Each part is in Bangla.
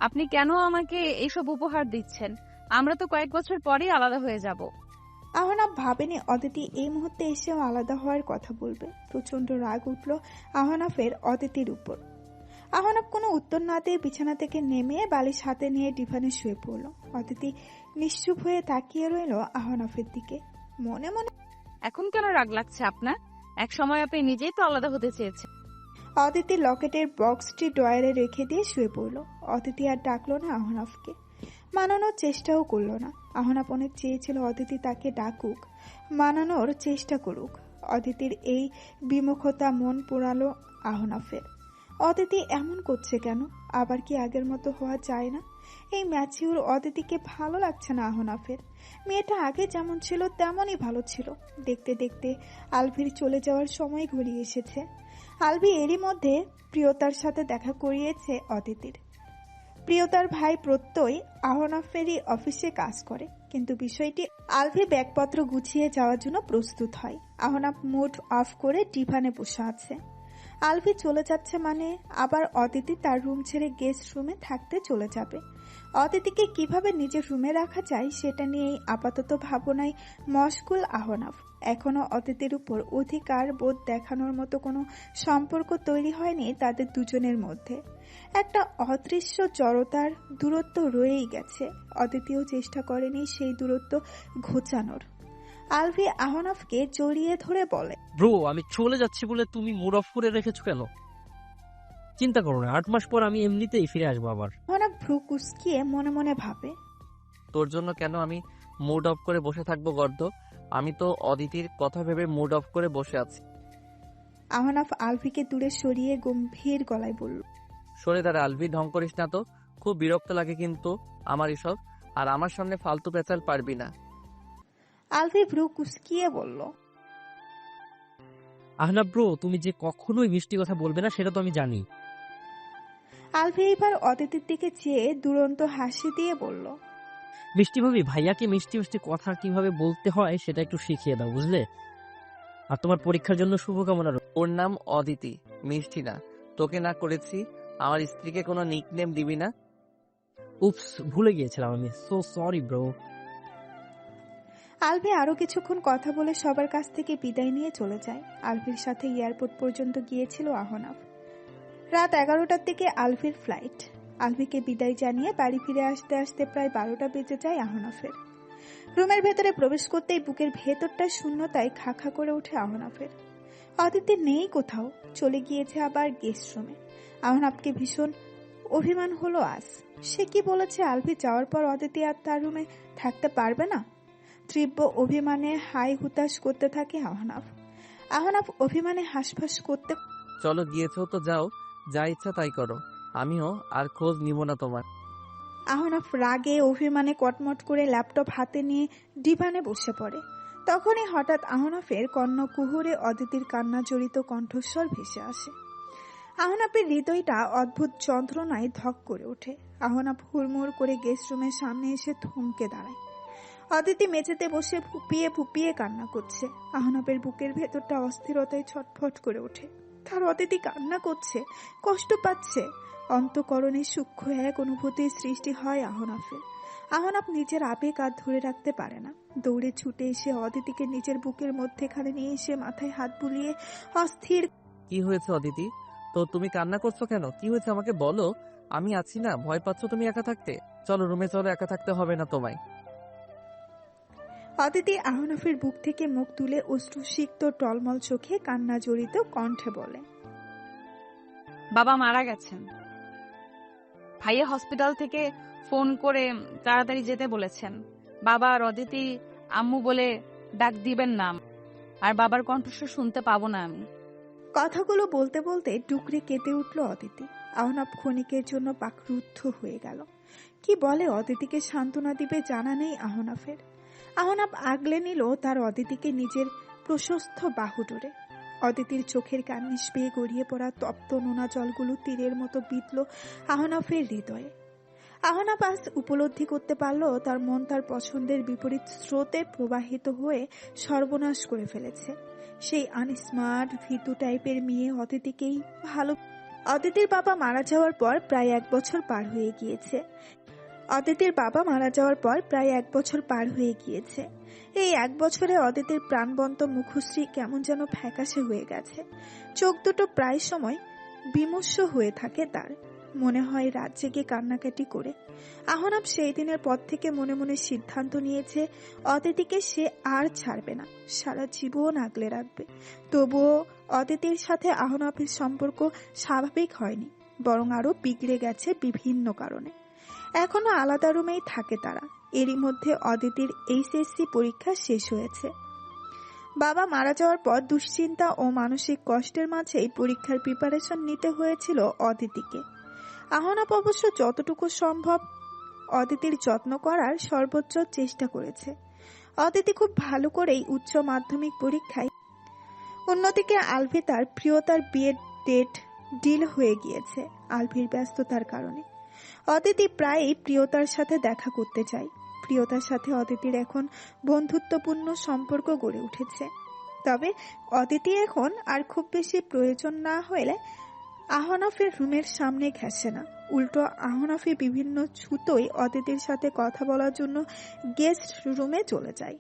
আপনি কেন আমাকে এইসব উপহার দিচ্ছেন? আমরা তো কয়েক বছর পরেই আলাদা হয়ে যাব। আহনাফ ভাবেনি অদিতি এই মুহূর্তে এসেও আলাদা হওয়ার কথা বলবে। প্রচন্ড রাগ উঠল আহনাফের অদিতির উপর। আহনাফ কোনো উত্তর না দিয়ে বিছানা থেকে নেমে বালিশ হাতে নিয়ে ডিভানে শুয়ে পড়ল। অদিতি নিশ্চুপ হয়ে তাকিয়ে রইল আহনাফের দিকে। মনে মনে এখন কেন রাগ লাগছে আপনার? এক সময় আপনি নিজেই তো আলাদা হতে চেয়েছেন। অদিতি লকেটের বক্সটি ড্রয়ারে রেখে দিয়ে শুয়ে পড়ল। অদিতি আর ডাকলো না আহনাফকে, মানানোর চেষ্টাও করলো না। আহনাফ অনেক চেয়েছিল অদিতি তাকে ডাকুক, মানানোর চেষ্টা করুক। অদিতির এই বিমুখতা মন পোড়ালো আহনাফের। অদিতি এমন করছে কেন? আবার কি আগের মতো হওয়া যায় না? এই ম্যাচিউর অদিতিকে ভালো লাগছে না আহনাফের। মেয়েটা আগে যেমন ছিল তেমনই ভালো ছিল। দেখতে দেখতে আলভির চলে যাওয়ার সময় ঘনিয়ে এসেছে। আলভি এরই মধ্যে প্রিয়তার সাথে দেখা করিয়েছে অদিতির। প্রিয়তার ভাই প্রত্যয় আহনাফেরই অফিসে কাজ করে, কিন্তু বিষয়টি আলভি ব্যাগপত্র গুছিয়ে যাওয়ার জন্য প্রস্তুত হয়। আহনাফ মুড অফ করে ডিভানে বসে আছে। আলভি চলে যাচ্ছে মানে আবার অদিতি তার রুম ছেড়ে গেস্ট রুমে থাকতে চলে যাবে। অদিতিকে কিভাবে নিজের রুমে রাখা যায় সেটা নিয়েই আপাতত ভাবনায় মশগুল আহনাফ। এখনো অদিতির উপর অধিকার বোধ দেখানোর মতো কোনো সম্পর্ক তৈরি হয়নি তাদের দুজনের মধ্যে। একটা অদৃশ্য জড়তার দূরত্ব রয়েই গেছে। অদিতিও চেষ্টা করেনি সেই দূরত্ব ঘোচানোর। আলভি আহনাফকে জড়িয়ে ধরে বলে, ব্রো, আমি চলে যাচ্ছি বলে তুমি মুড অফ করে রেখেছো কেন? চিন্তা করো না, 8 মাস পর আমি এমনিতেই ফিরে আসবো আবার। আহনাফ ভ্রু কুঁচকিয়ে মনে মনে ভাবে, তোর জন্য কেন আমি মুড অফ করে বসে থাকবো গর্দ? আমি তো অদিতির কথা ভেবে মুড অফ করে বসে আছি। আহনাফ আলভিকে দূরে সরিয়ে গম্ভীর গলায় বলল, সরে দাঁড়া আলভি, ঢং করিস না তো। খুব বিরক্ত লাগে কিন্তু আমার এসব। আর আমার সামনে ফালতু পেঁচাল পারবি না। আলভি ভ্রু কুঁচকিয়ে বলল, আহনাফ ব্রো, তুমি যে কখনোই মিষ্টি কথা বলবে না সেটা তো আমি জানি। আলভি এবার অদিতির দিকে চেয়ে দুরন্ত হাসি দিয়ে বলল, মিষ্টি ভাবি, ভাইয়াকে মিষ্টি মিষ্টি কথা কিভাবে বলতে হয় সেটা একটু শিখিয়ে দাও, বুঝলে? আর তোমার পরীক্ষার জন্য শুভকামনা রইল। ওর নাম অদিতি, মিষ্টি না। তোকে না করেছি আমার স্ত্রীকে কোনো নিকনেম দিবি না। উপস, ভুলে গিয়েছিলাম আমি। So sorry bro. আলভি আরো কিছুক্ষণ কথা বলে সবার কাছ থেকে বিদায় নিয়ে চলে যায়। আলভির সাথে এয়ারপোর্ট পর্যন্ত গিয়েছিল আহনাফ। রাত 11টার দিকে আলভির ফ্লাইট। আলভিকে বিদায় জানিয়ে বাড়ি ফিরে আসতে আসতে প্রায় 12টা বেজে যায় আহনাফের। রুমের ভেতরে প্রবেশ করতেই বুকের ভেতরটা শূন্যতায় খা খা করে ওঠে আহনাফের। অদিতি নেই কোথাও, চলে গিয়েছে আবার গেস্ট রুমে। আহনাফকে ভীষণ অভিমান হলো আজ। সে কি বলেছে আলভি যাওয়ার পর অদিতি আর তার রুমে থাকতে পারবে না? তীব্র অভিমানে হাই হুতাশ করতে থাকে আহনাফ। আহনাফ অভিমানে হাসফাস করতে, চলো গিয়েছো তো যাও, যা ইচ্ছা তাই করো। আমিও আর খোঁজ নিব না তোমার। আহনাফ রাগে অভিমানে কটমট করে ল্যাপটপ হাতে নিয়ে ডিভানে বসে পড়ে। তখনই হঠাৎ আহনাফের কর্ণকুহুরে অদিতির কান্না জড়িত কণ্ঠস্বর ভেসে আসে। আহনাফের হৃদয়টা অদ্ভুত যন্ত্রণায় ধক করে ওঠে। আহনাফ হুড়মুড় করে গেস্ট রুমের সামনে এসে থমকে দাঁড়ায়। অদিতি মেঝেতে বসে ফুপিয়ে ফুপিয়ে কান্না করছে। আহনাফের বুকের ভেতরটা অস্থিরতায় ছটফট করে ওঠে। তার অদিতি কান্না করছে, কষ্ট পাচ্ছে। অন্তঃকরণে সূক্ষ্ম এক অনুভূতির সৃষ্টি হয় আহনাফের। আহনাফ নিজের আবেগ আর ধরে রাখতে পারে না। দৌড়ে ছুটে এসে অদিতিকে নিজের বুকের মধ্যেখানে নিয়ে এসে মাথায় হাত বুলিয়ে অস্থির, কি হয়েছে অদিতি? তো তুমি কান্না করছো কেন? কি হয়েছে আমাকে বলো। আমি আছি না। ভয় পাচ্ছ তুমি একা থাকতে? চলো রুমে চলো, একা থাকতে হবে না তোমায়। অদিতি আহনাফের বুক থেকে মুখ তুলে অশ্রুসিক্ত টলমল চোখে কান্না জড়িত কণ্ঠে বলে, বাবা মারা গেছেন। ভাইয়া হসপিটাল থেকে ফোন করে তাড়াতাড়ি যেতে বলেছেন। বাবা আর অদিতি আম্মু বলে ডাক দিবেন না, আর বাবার কণ্ঠস্বর শুনতে পাবো না আমি। কথাগুলো বলতে বলতে ডুকরে কেঁদে উঠল অদিতি। আহনাফ ক্ষণিকের জন্য বাকরুদ্ধ হয়ে গেল। কি বলে অদিতিকে সান্ত্বনা দিবে জানা নেই আহনাফের। আহনাফ আগলে নিল তার অদিতিকে নিজের প্রশস্ত বাহুডোরে। অদিতির চোখের কার্নিশ বেয়ে গড়িয়ে পড়া তপ্ত নোনা জলগুলো তীরের মতো বিঁধল আহনাফের হৃদয়ে। আহনাফ আজ উপলব্ধি করতে পারল তার মন তার পছন্দের বিপরীত স্রোতে প্রবাহিত হয়ে সর্বনাশ করে ফেলেছে। সেই আনস্মার্ট ভীতু টাইপের মেয়ে অদিতির বাবা মারা যাওয়ার পর প্রায় 1 বছর পার হয়ে গিয়েছে। এই 1 বছরে অদিতির প্রাণবন্ত মুখশ্রী কেমন যেন ফ্যাকাশে হয়ে গেছে। চোখ দুটো প্রায় সময় বিমর্ষ হয়ে থাকে তার। মনে হয় রাত জেগে কান্নাকাটি করে। আহনাব সেই দিনের পর থেকে মনে মনে সিদ্ধান্ত নিয়েছে অদিতিকে সে আর ছাড়বে না, সারা জীবন আগলে রাখবে। তবুও অদিতির সাথে আহনাবের সম্পর্ক স্বাভাবিক হয়নি, বরং আরো বিগড়ে গেছে বিভিন্ন কারণে। এখনো আলাদা রুমেই থাকে তারা। এরই মধ্যে অদিতির এইচএসসি পরীক্ষা শেষ হয়েছে। বাবা মারা যাওয়ার পর দুশ্চিন্তা ও মানসিক কষ্টের মাঝেই পরীক্ষার প্রিপারেশন নিতে হয়েছিল অদিতিকে। আহনাব অবশ্য যতটুকু সম্ভব অদিতির যত্ন করার সর্বোচ্চ চেষ্টা করেছে। অদিতি খুব ভালো করেই উচ্চ মাধ্যমিক পরীক্ষায়। অন্যদিকে আলভি তার প্রিয়তার বিয়ের ডেট ডিল হয়ে গিয়েছে আলভির ব্যস্ততার কারণে। অদিতি প্রায়ই প্রিয়তার সাথে দেখা করতে চায়। প্রিয়তার সাথে অদিতির এখন বন্ধুত্বপূর্ণ সম্পর্ক গড়ে উঠেছে। তবে অদিতি এখন আর খুব বেশি প্রয়োজন না হলে আহনাফের রুমের সামনে ঘেঁষে না। উল্টো আহনাফি বিভিন্ন ছুতোই অদিতির সাথে কথা বলার জন্য গেস্ট রুমে চলে যায়।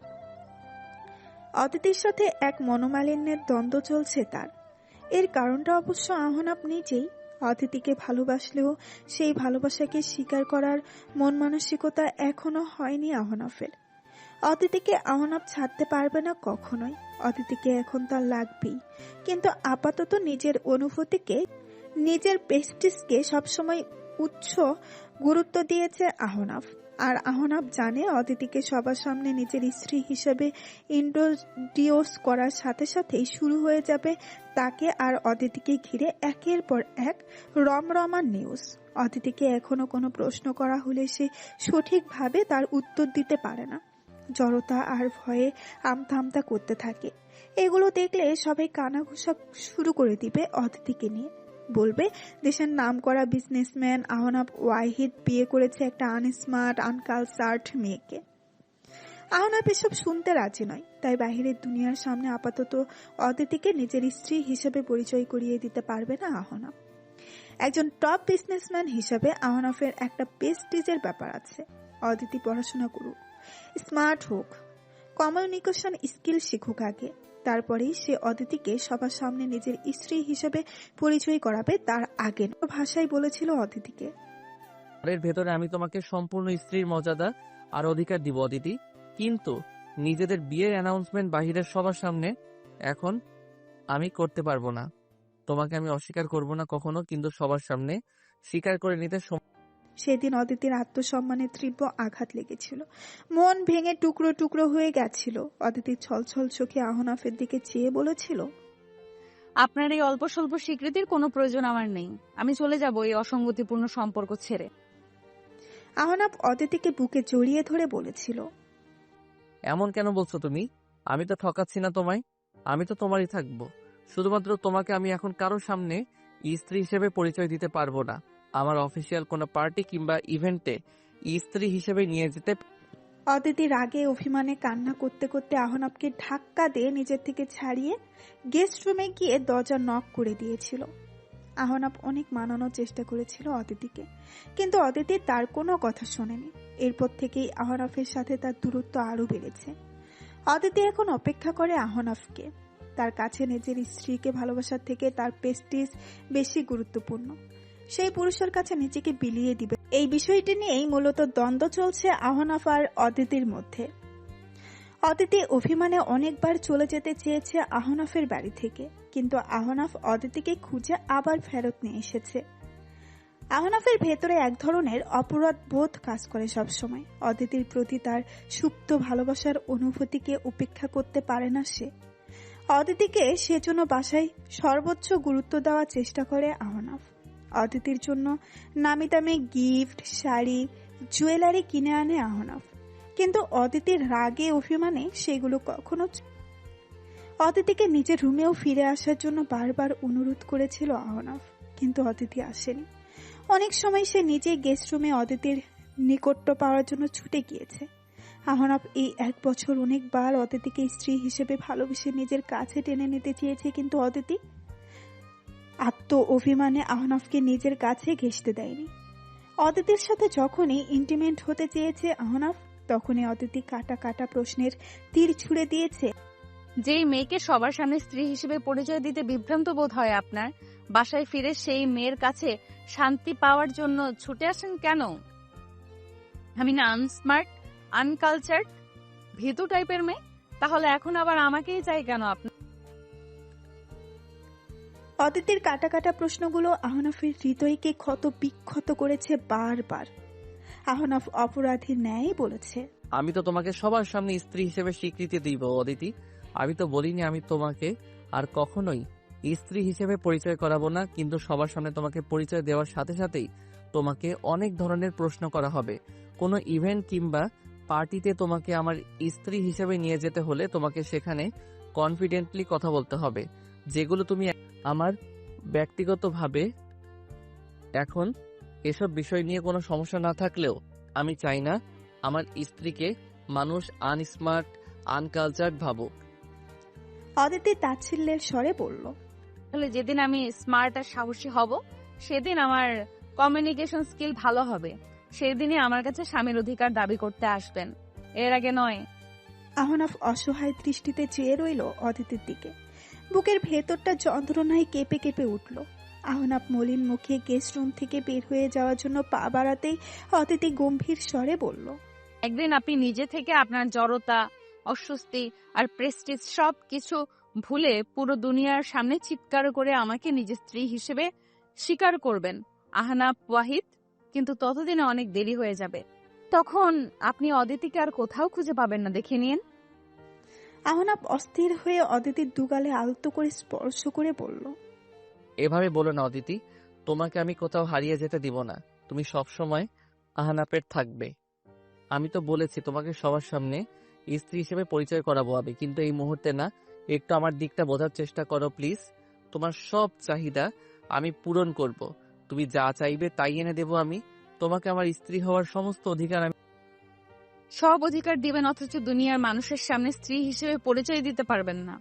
অদিতির সাথে এক মনোমালিন্যের দ্বন্দ্ব চলছে তার। এর কারণটা অবশ্য আহনাব নিজেই। অদিতিকে ভালোবাসলেও সেই ভালোবাসাকে স্বীকার করার মন মানসিকতা এখনো হয়নি আহনাফের। অদিতিকে আহনাব ছাড়তে পারবে না কখনোই। অদিতিকে এখন তার লাগবেই, কিন্তু আপাতত নিজের অনুভূতিকে, নিজের প্রেস্টিজকে সবসময় উচ্চ গুরুত্ব দিয়েছে আহনাফ। আর আহনাফ জানে অদিতিকে সবার সামনে নিজের স্ত্রী হিসেবে ইন্ট্রোডিউস করার সাথে সাথেই শুরু হয়ে যাবে তাকে আর অদিতিকে ঘিরে একের পর এক রমরমা নিউজ। অদিতিকে এখনো কোনো প্রশ্ন করা হলে সে সঠিকভাবে তার উত্তর দিতে পারে না, জড়তা আর ভয়ে আমতা আমতা করতে থাকে। এগুলো দেখলে সবাই কানাঘুষা শুরু করে দিবে অদিতিকে নিয়ে। বলবে দেশের নামকরা বিজনেসম্যান আহনাব ওয়াহিদ বিয়ে করেছে একটা আনস্মার্ট আনকালচার্ড মেয়েকে। আহনাব এসব শুনতে রাজি নয়, তাই বাহিরের দুনিয়ার সামনে আপাতত অদিতিকে নিজের স্ত্রী হিসেবে পরিচয় করিয়ে দিতে পারবে না আহনাব। একজন টপ বিজনেসম্যান হিসেবে আহনাফের একটা প্রেস্টিজের ব্যাপার আছে। অদিতি পড়াশোনা করুক, স্মার্ট হোক, কমিউনিকেশন স্কিল শিখুক আগে, তারপরেই সে অদিতিকে সবার সামনে নিজের স্ত্রী হিসেবে পরিচয় করাবে। তার আগে ভাষায় বলেছিল অদিতিকে, এর ভেতরে আমি তোমাকে সম্পূর্ণ স্ত্রীর মর্যাদা আর অধিকার দিব অদিতি, কিন্তু নিজেদের বিয়ের অ্যানাউন্সমেন্ট বাহিরের সবার সামনে এখন আমি করতে পারবো না। তোমাকে আমি অস্বীকার করব না কখনো, কিন্তু সবার সামনে স্বীকার করে নিতে সেদিন অদিতির আত্মসম্মানে তীব্র আঘাত লেগেছিল। মন ভেঙে টুকরো টুকরো হয়ে গেছিল। অদিতির ছলছল চোখে আহনাফের দিকে চেয়ে বলেছিল, আপনার এই অল্প স্বল্প স্বীকৃতির কোনো প্রয়োজন আমার নেই। আমি চলে যাব এই অসঙ্গতিপূর্ণ সম্পর্ক ছেড়ে। আহনাফ অদিতিকে বুকে জড়িয়ে ধরে বলেছিল, এমন কেন বলছো তুমি? আমি তো ঠকাচ্ছি না তোমায়, আমি তো তোমারই থাকবো। শুধুমাত্র তোমাকে আমি এখন কারোর সামনে স্ত্রী হিসেবে পরিচয় দিতে পারবো না। আমার অফিসিয়াল কোনো পার্টি কিংবা ইভেন্টে স্ত্রী হিসেবে নিয়ে যেতে। অদিতি রাগে অভিমানে কান্না করতে করতে আহনাবকে ধাক্কা দিয়ে নিজের থেকে ছাড়িয়ে গেস্ট রুমে গিয়ে দরজা নক করে দিয়েছিল। আহনাব অনেক মানানোর চেষ্টা করেছিল অদিতিকে, কিন্তু অদিতি তার কোনো কথা শোনেনি। এরপর থেকেই আহনাফের সাথে তার দূরত্ব আরো বেড়েছে। অদিতি এখন অপেক্ষা করে আহনাফকে। তার কাছে নিজের স্ত্রীকে ভালোবাসার থেকে তার প্রেস্টিজ বেশি গুরুত্বপূর্ণ। সেই পুরুষের কাছে নিজেকে বিলিয়ে দিবে, এই বিষয়টি নিয়েই মূলত দ্বন্দ্ব চলছে আহনাফ আর অদিতির মধ্যে। অদিতি অভিমানে অনেকবার চলে যেতে চেয়েছে আহনাফের বাড়ি থেকে, কিন্তু আহনাফ অদিতিকে খুঁজে আবার ফেরত নিয়ে এসেছে। আহনাফের ভেতরে এক ধরনের অপরাধ বোধ কাজ করে সবসময়। অদিতির প্রতি তার সুপ্ত ভালোবাসার অনুভূতিকে উপেক্ষা করতে পারে না সে। অদিতিকে সেজন্য বাসায় সর্বোচ্চ গুরুত্ব দেওয়ার চেষ্টা করে আহনাফ। অদিতির জন্য নামি দামি গিফট, শাড়ি, জুয়েলারি কিনে আনে আহনাফ, কিন্তু অদিতির রাগে অভিমানে সেগুলো কখনো। অদিতিকে নিজের রুমেও ফিরে আসার জন্য বারবার অনুরোধ করেছিল আহনাফ, কিন্তু অদিতি আসেনি। অনেক সময় সে নিজেই গেস্ট রুমে অদিতির নিকট্য পাওয়ার জন্য ছুটে গিয়েছে। আহনাফ এই 1 বছর অনেকবার অদিতিকে স্ত্রী হিসেবে ভালোবেসে নিজের কাছে টেনে নিতে চেয়েছে, কিন্তু অদিতি আত্ম অভিমানে আহনাফকে নিজের কাছে ঘেঁষতে দেয়নি। অদিতির সাথে যখনই ইন্টিমেট হতে চেয়েছে আহনাফ, তখনই অদিতি কাটা কাটা প্রশ্নের তীর ছুড়ে দিয়েছে। যেই মেয়েকে সবার সামনে স্ত্রী হিসেবে পরিচয় দিতে বিভ্রান্ত বোধ হয় আপনার, বাসায় ফিরে সেই মেয়ের কাছে শান্তি পাওয়ার জন্য ছুটে আসেন কেন? আমি না আনস্মার্ট, আনকালচার্ড, ভীতু টাইপের মেয়ে? তাহলে এখন আবার আমাকেই চাই কেন আপনি? অদিতির কাটা কাটা প্রশ্নগুলো আহনাফের হৃদয়কে ক্ষত বিক্ষত করেছে বারবার। আহনাফ অপরাধীর ন্যায় বলেছে, আমি তো তোমাকে সবার সামনে স্ত্রী হিসেবে স্বীকৃতি দিব অদিতি। আমি তো বলিনি আমি তোমাকে আর কখনোই স্ত্রী হিসেবে পরিচয় করাবো না, কিন্তু সবার সামনে তোমাকে পরিচয় দেওয়ার সাথে সাথেই তোমাকে অনেক ধরনের প্রশ্ন করা হবে। কোনো ইভেন্ট কিংবা পার্টিতে তোমাকে আমার স্ত্রী হিসেবে নিয়ে যেতে হলে তোমাকে সেখানে কনফিডেন্টলি কথা বলতে হবে, যেগুলো তুমি আমার ব্যক্তিগতভাবে। এখন এসব বিষয় নিয়ে কোনো সমস্যা না থাকলেও আমি চাই না আমার স্ত্রীকে মানুষ আনস্মার্ট, আনকালচার্ড ভাবুক। অদিতি তাচ্ছিল্যের স্বরে বলল, তাহলে যেদিন আমি স্মার্ট আর সাহসী হব, সেদিন আমার কমিউনিকেশন স্কিল ভালো হবে, সেদিনই আমার কাছে স্বামীর অধিকার দাবি করতে আসবেন, এর আগে নয়। আহনাফ অসহায় দৃষ্টিতে চেয়ে রইল অদিতির দিকে। বুকের ভেতরটা যন্ত্রণায় কেঁপে কেঁপে উঠল। আহনাফ মলিন মুখে গেস্ট রুম থেকে বের হয়ে যাওয়ার জন্য পা বাড়াতেই অদিতি গম্ভীর স্বরে বলল, একদিন আপনি নিজে থেকে আপনার জড়তা, অস্বস্তি আর প্রেস্টিজ সব কিছু ভুলে পুরো দুনিয়ার সামনে চিৎকার করে আমাকে নিজের স্ত্রী হিসেবে স্বীকার করবেন, আহনাফ ওয়াহিদ। কিন্তু ততদিনে অনেক দেরি হয়ে যাবে, তখন আপনি অদিতিকে আর কোথাও খুঁজে পাবেন না, দেখে নিন। আহনাফ অস্থির হয়ে অদিতির দুগালে আলতো করে স্পর্শ করে বলল, এভাবে বলো না অদিতি, তোমাকে আমি কোথাও হারিয়ে যেতে দিব না। তুমি সবসময় আহনাপের থাকবে। আমি তো বলেছি তোমাকে সবার সামনে স্ত্রী হিসেবে পরিচয় করাবো আমি, কিন্তু এই মুহূর্তে না। একটু আমার দিকটা বোঝার চেষ্টা করো প্লিজ। তোমার সব চাহিদা আমি পূরণ করব। তুমি যা চাইবে তাই এনে দেব আমি। তোমাকে আমার স্ত্রী হওয়ার সমস্ত অধিকার আমি। সব অধিকার দিবেন অথচ দুনিয়ার মানুষের সামনে স্ত্রী হিসেবে পরিচয় দিতে পারবেন না।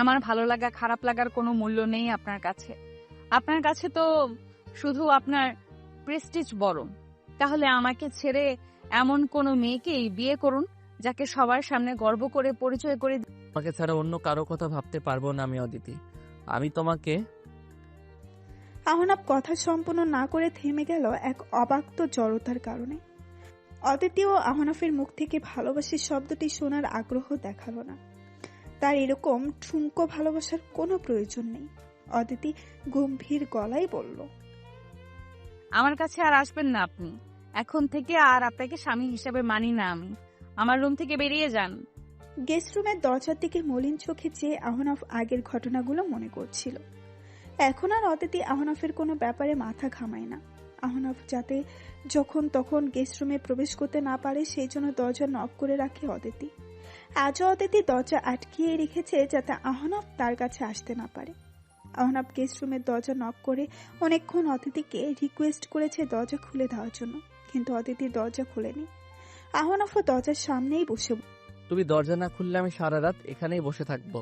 আমার ভালো লাগা খারাপ লাগার কোনো মূল্য নেই আপনার কাছে। আপনার কাছে তো শুধু আপনার প্রেস্টিজ বড়। তাহলে আমাকে ছেড়ে এমন কোনো মেয়েকেই বিয়ে করুন যাকে সবার সামনে গর্ব করে পরিচয় করে। তোমাকে ছাড়া অন্য কারো কথা ভাবতে পারবো না আমি অদিতি। আমি তোমাকে। আহনাফ কথা সম্পূর্ণ না করে থেমে গেল এক অবাক্ত জড়তার কারণে। অদিতিও আহনাফের মুখ থেকে ভালোবাসির শব্দটি শোনার আগ্রহ দেখালো না। তার এরকম ঠুনকো ভালোবাসার কোনো প্রয়োজন নেই। অদিতি গম্ভীর গলায় বলল, আমার কাছে আর আসবেন না আপনি। এখন থেকে আর আপনাকে স্বামী হিসেবে মানি না আমি। আমার রুম থেকে বেরিয়ে যান। গেস্ট রুমের দরজার দিকে মলিন চোখে চেয়ে আহনাফ আগের ঘটনাগুলো মনে করছিল। এখন আর অদিতি আহনাফের কোনো ব্যাপারে মাথা ঘামায় না। আহনাফ যাতে যখন তখন গেস্ট রুমে প্রবেশ করতে না পারে সেই জন্য দরজা নক করে রাখে অদিতি। আজও অদিতি দরজা আটকিয়ে রেখেছে যাতে আহনাফ তার কাছে আসতে না পারে। আহনাফ গেস্ট রুমের দরজা নক করে অনেকক্ষণ অদিতিকে রিকোয়েস্ট করেছে দরজা খুলে দেওয়ার জন্য, কিন্তু অদিতি দরজা খোলেনি। আহনাফও দরজার সামনেই বসে। তুমি দরজা না খুললে আমি সারা রাত এখানেই বসে থাকবো।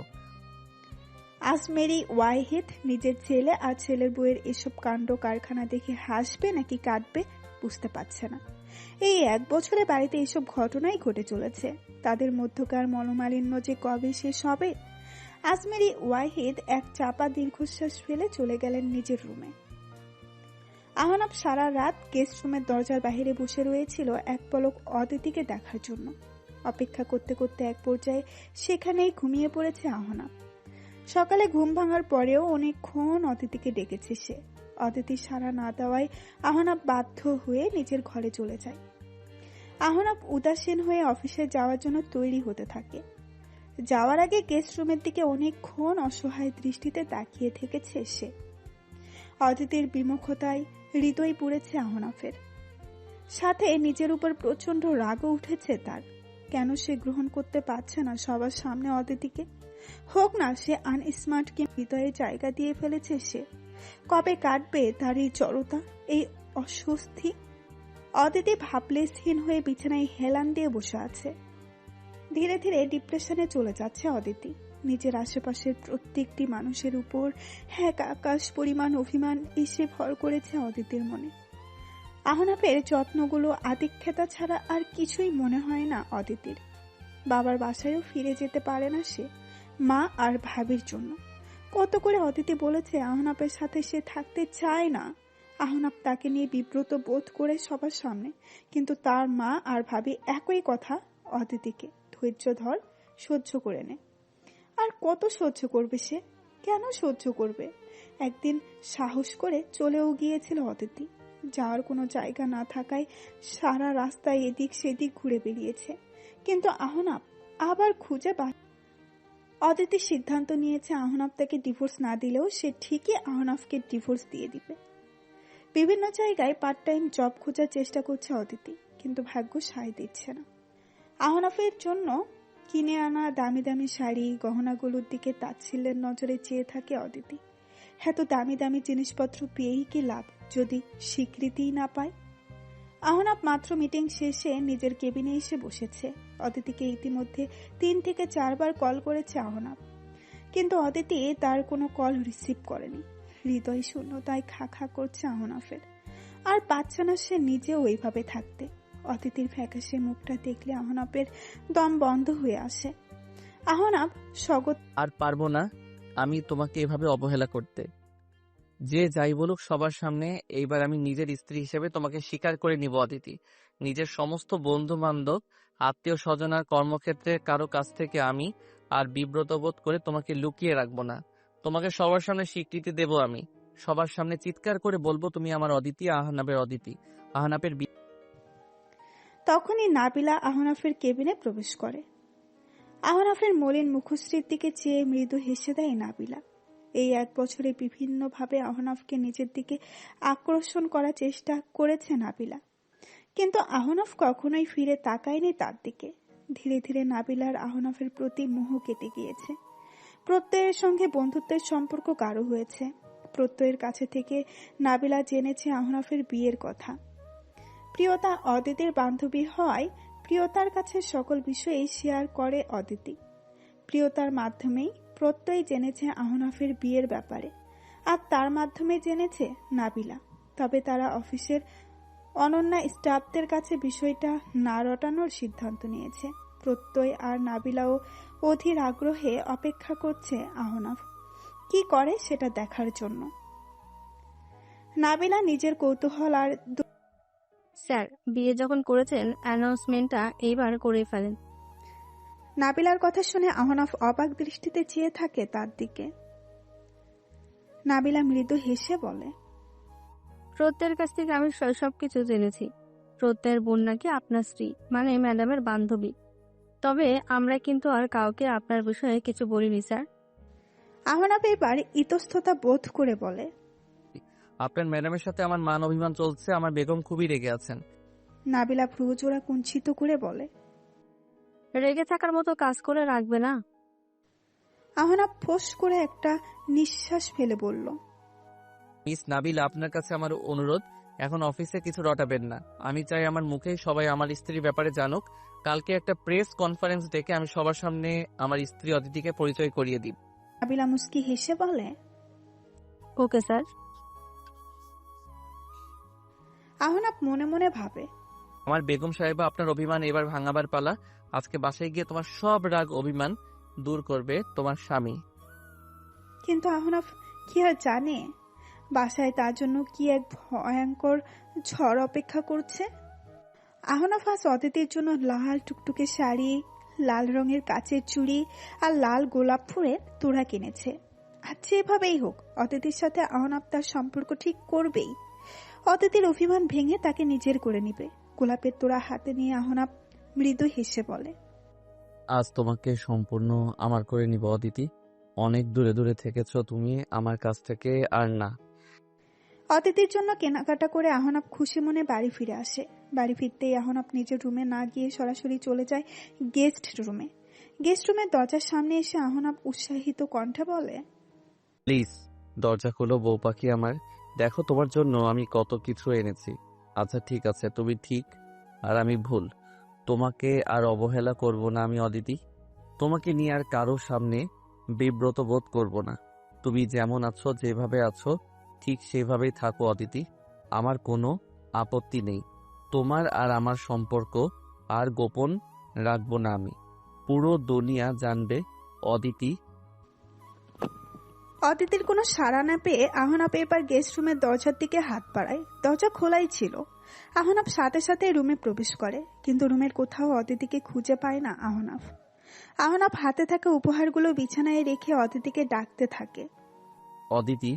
আজমেরি ওয়াহিদ নিজের ছেলে আর ছেলের বউয়ের এসব কাণ্ড কারখানা দেখে হাসবে নাকি কাঁদবে বুঝতে পারছে না। এই 1 বছরে বাড়িতে এসব ঘটনাই ঘটে চলেছে। তাদের মধ্যকার মনোমালিন্য যে কবে শেষ হবে। আজমেরি ওয়াহিদ এক চাপা দীর্ঘশ্বাস ফেলে চলে গেলেন নিজের রুমে। আহনাফ সারা রাত গেস্ট রুমের দরজার বাইরে বসে রয়েছিল এক পলক অদিতিকে দেখার জন্য। অপেক্ষা করতে করতে এক পর্যায়ে সেখানেই ঘুমিয়ে পড়েছে আহনাফ। সকালে ঘুম ভাঙার পরেও অনেকক্ষণ অদিতিকে ডেকেছে সে। অদিতি সাড়া না দেওয়ায় আহনাফ বাধ্য হয়ে নিজের ঘরে চলে যায়। আহনাফ উদাসীন হয়ে অফিসে যাওয়ার জন্য তৈরি হতে থাকে। যাওয়ার আগে গেস্ট রুমের দিকে অনেকক্ষণ অসহায় দৃষ্টিতে তাকিয়ে থেকেছে সে। অদিতির বিমুখতায় হৃদয় পুড়েছে আহনাফের, সাথে নিজের উপর প্রচন্ড রাগও উঠেছে তার। কেন সে গ্রহণ করতে পারছে না সবার সামনে অদিতিকে? হোক না সে আনস্মার্ট, কি হৃদয়ে জায়গা দিয়ে ফেলেছে সে। কবে কাটবে তার এই জড়তা, এই অস্বস্তি? অদিতি ভাবলেশহীন হয়ে বিছানায় হেলান দিয়ে বসে আছে। ধীরে ধীরে ডিপ্রেশনে চলে যাচ্ছে অদিতি। নিজের আশেপাশের প্রত্যেকটি মানুষের উপর এক আকাশ পরিমাণ অভিমান এসে ভর করেছে অদিতির মনে। আহনাফের যত্নগুলো আদিক্ষেতা ছাড়া আর কিছুই মনে হয় না অদিতির। বাবার বাসায়ও ফিরে যেতে পারে না সে, মা আর ভাবির জন্য। কত করে অদিতি বলেছে আহনাফের সাথে সে থাকতে চায় না। আহনাফ তাকে নিয়ে বিব্রত বোধ করে সবার সামনে, কিন্তু তার মা আর ভাবি একই কথা অদিতিকে, ধৈর্য ধর, সহ্য করে নে। আর কত সহ্য করবে সে? কেন সহ্য করবে? একদিন সাহস করে চলেও গিয়েছিল অদিতি। যাওয়ার কোনো জায়গা না থাকায় সারা রাস্তায় এদিক সেদিক ঘুরে বেরিয়েছে, কিন্তু আহনাফ আবার খুঁজে অদিতি সিদ্ধান্ত নিয়েছে আহনাফ তাকে ডিভোর্স না দিলেও সে ঠিকই আহনাফকে ডিভোর্স দিয়ে দিবে। বিভিন্ন জায়গায় পার্ট টাইম জব খোঁজার চেষ্টা করছে অদিতি, কিন্তু ভাগ্য সায় দিচ্ছে না। আহনাফের জন্য কিনে আনা দামি দামি শাড়ি গহনাগুলোর দিকে তাচ্ছিল্যের নজরে চেয়ে থাকে অদিতি। এত দামি দামি জিনিসপত্র পেয়েই কি লাভ যদি স্বীকৃতিই না পায়? আহনাফ মাত্র মিটিং শেষে নিজের কেবিনে এসে বসেছে। অদিতিকে ইতিমধ্যে 3 থেকে 4 বার কল করেছে আহনাফ, কিন্তু অদিতি তার কোনো কল রিসিভ করেনি। হৃদয় শূন্যতায় খা খা করছে আহনাফের, আর পাচ্ছে না সে নিজেও ওইভাবে থাকতে। অদিতির ফ্যাকাশে মুখটা দেখলে আহনাফের দম বন্ধ হয়ে আসে। আহনাফ স্বগত আর পারবো না আমি তোমাকে এভাবে অবহেলা করতে। যে যাই বলুক সবার সামনে এইবার আমি নিজের স্ত্রী হিসেবে তোমাকে স্বীকার করে নিব অদিতি। নিজের সমস্ত বন্ধু বান্ধব, আত্মীয় স্বজন আর কর্মক্ষেত্রে কারো কাছ থেকে আমি আর বিব্রত বোধ করে তোমাকে লুকিয়ে রাখবো না। তোমাকে সবার সামনে স্বীকৃতি দেব। আমি সবার সামনে চিৎকার করে বলবো তুমি আমার অদিতি, আহনাবের অদিতি, আহনাবের তখনই নাবিলা আহনাফের কেবিনে প্রবেশ করে। আহনাফের মলিন মুখশ্রীর দিকে চেয়ে মৃদু হেসে দেয় নাবিলা। এই 1 বছরে বিভিন্নভাবে আহনাফকে নিজের দিকে আকর্ষণ করার চেষ্টা করেছে নাবিলা, কিন্তু আহনাফ কখনোই ফিরে তাকায়নি তার দিকে। ধীরে ধীরে নাবিলার আহনাফের প্রতি মোহ কেটে গিয়েছে। প্রত্যয়ের সঙ্গে বন্ধুত্বের সম্পর্ক গাঢ় হয়েছে। প্রত্যয়ের কাছে থেকে নাবিলা জেনেছে আহনাফের বিয়ের কথা। প্রিয়তা অদিতির বান্ধবী হওয়ায় প্রিয়তার কাছে সকল বিষয়েই শেয়ার করে অদিতি। প্রিয়তার মাধ্যমেই প্রত্যয় জেনেছে আহনাফের বিয়ের ব্যাপারে, আর তার মাধ্যমে জেনেছে নাবিলা। তবে তারা অফিসের অনন্যা স্টাফদের কাছে বিষয়টা না রটানোর সিদ্ধান্ত নিয়েছে। প্রত্যয় আর নাবিলাও অধীর আগ্রহে অপেক্ষা করছে আহনাফ কি করে সেটা দেখার জন্য। নাবিলা নিজের কৌতূহল আর স্যার, বিয়ে যখন করেছেন অ্যানাউন্সমেন্টটা এইবার করে ফেলেন। নাবিলার কথা শুনে আহনাফ অবাক দৃষ্টিতে চেয়ে থাকে তার দিকে। নাবিলা মৃদু হেসে বলে, প্রত্যয়ের কাছ থেকে আমি সবকিছু জেনেছি। প্রত্যয়ের বোন নাকি আপনার স্ত্রী, মানে ম্যাডামের বান্ধবী। তবে আমরা কিন্তু আর কাউকে আপনার বিষয়ে কিছু বলিনি স্যার। আহনাফ এবার ইতস্ততা বোধ করে বলে, আপনার ম্যাডামের সাথে আমার মান অভিমান চলছে। আমার বেগম খুবই রেগে আছেন। নাবিলা ভ্রুজোড়া কুঞ্চিত করে বলে, রেগে থাকার মতো কাজ করে রাখবে না। আহনাফ ফোঁস করে একটা নিঃশ্বাস ফেলে বলল, মিস নাবিলা, আপনার কাছে আমার অনুরোধ, এখন অফিসে কিছু রটাবেন না। আমি চাই আমার মুখেই সবাই আমার স্ত্রীর ব্যাপারে জানুক। কালকে একটা প্রেস কনফারেন্স ডেকে আমি সবার সামনে আমার স্ত্রী অদিতিকে পরিচয় করিয়ে দিই। নাবিলা মুস্কি হেসে বলে, ওকে স্যার। আহনাফ মনে মনে ভাবে, আমার বেগম সাহেবা, আপনার অভিমান এবার ভাঙাবার পালা। আজকে বাসায় গিয়ে তোমার সব রাগ অভিমান দূর করবে তোমার স্বামী। কিন্তু আহনাফ কি আর জানে বাসায় তার জন্য কি এক ভয়ঙ্কর ঝড় অপেক্ষা করছে। আহনাফ আজ অদিতির জন্য লাল টুকটুকে শাড়ি, লাল রঙের কাচের চুড়ি আর লাল গোলাপ ফুলের তোড়া কিনেছে। আর যেভাবেই হোক অদিতির সাথে আহনাফ তার সম্পর্ক ঠিক করবেই। অদিতির অভিমান ভেঙে তাকে নিজের করে নিবে। গোলাপের তোড়া হাতে নিয়ে আহনাফ মৃদু হেসে বলে, আজ তোমাকে সম্পূর্ণ আমার করে নিব অদিতি। অনেক দূরে দূরে থেকেছ তুমি আমার কাছ থেকে, আর না। অদিতির জন্য কেনাকাটা করে আহনাফ খুশি মনে বাড়ি ফিরে আসে। বাড়ি ফিরতেই আহনাফ নিজের রুমে না গিয়ে সরাসরি চলে যায় গেস্ট রুমে। গেস্ট রুমের দরজার সামনে এসে আহনাফ উৎসাহিত কণ্ঠে বলে, প্লিজ দরজা খোলো বউ পাখি আমার। দেখো তোমার জন্য আমি কত কিছু এনেছি। আচ্ছা ঠিক আছে, তুমি ঠিক আর আমি ভুল। তোমাকে আর অবহেলা করব না আমি অদিতি। তোমাকে নিয়ে আর কারো সামনে বিব্রত বোধ করব না। তুমি যেমন আছো, যেভাবে আছো, ঠিক সেভাবেই থাকো অদিতি। আমার কোনো আপত্তি নেই। তোমার আর আমার সম্পর্ক আর গোপন রাখবো না আমি। পুরো দুনিয়া জানবে অদিতি। অদিতির কোনো সাড়া না পেয়ে আহনাফ এবার গেস্ট রুমের দরজার দিকে হাত বাড়ায়। দরজা খোলাই ছিল। আহনাফ সাথে সাথে রুমে প্রবেশ করে, কিন্তু রুমের কোথাও অদিতিকে খুঁজে পায় না আহনাফ। আহনাফ হাতে থাকা উপহারগুলো বিছানায় রেখে অদিতিকে ডাকতে থাকে। অদিতি,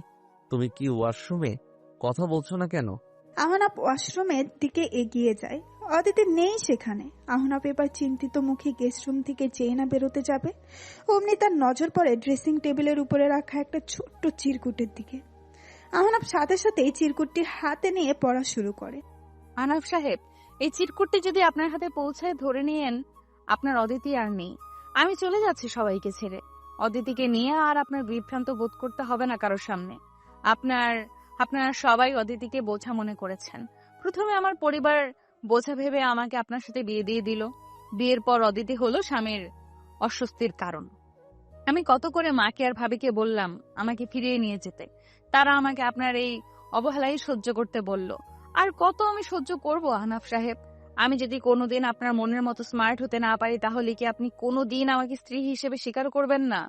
তুমি কি ওয়াশরুমে? কথা বলছো না কেন? আহনাফ ওয়াশরুমের দিকে এগিয়ে যায়। অদিতি নেই সেখানে। আহনাফ এবার চিন্তিত মুখে গেস্ট রুম থেকে যেই না বেরোতে যাবে, অমনি তার নজর পড়ে ড্রেসিং টেবিলের উপরে রাখা একটা ছোট্ট চিরকুটের দিকে। আহনাফ সাথে সাথেই চিরকুটটি হাতে নিয়ে পড়া শুরু করে। আহনাফ সাহেব, এই চিরকুটটি যদি আপনার হাতে পৌঁছায়, ধরে নিয়েন আপনার অদিতি আর নেই। আমি চলে যাচ্ছি সবাইকে ছেড়ে। অদিতিকে নিয়ে আর আপনার বিভ্রান্ত বোধ করতে হবে না কারোর সামনে। আপনারা সবাই অদিতিকে বোঝা মনে করেছেন। প্রথমে আমার পরিবার বোঝা ভেবে আমাকে আপনার সাথে বিয়ে দিয়ে দিল। বিয়ের পর অদিতি হলো স্বামীর অস্বস্তির কারণ। আমি কত করে মাকে আর ভাবিকে বললাম আমাকে ফিরিয়ে নিয়ে যেতে। তারা আমাকে আপনার এই অবহেলাই সহ্য করতে বলল। আর কত আমি সহ্য করব আহনাফ সাহেব? আমি যদি কোনোদিন আপনার মনের মতো স্মার্ট হতে না পারি, তাহলে কি আপনি কোনোদিন আমাকে স্ত্রী হিসেবে স্বীকার করবেন না?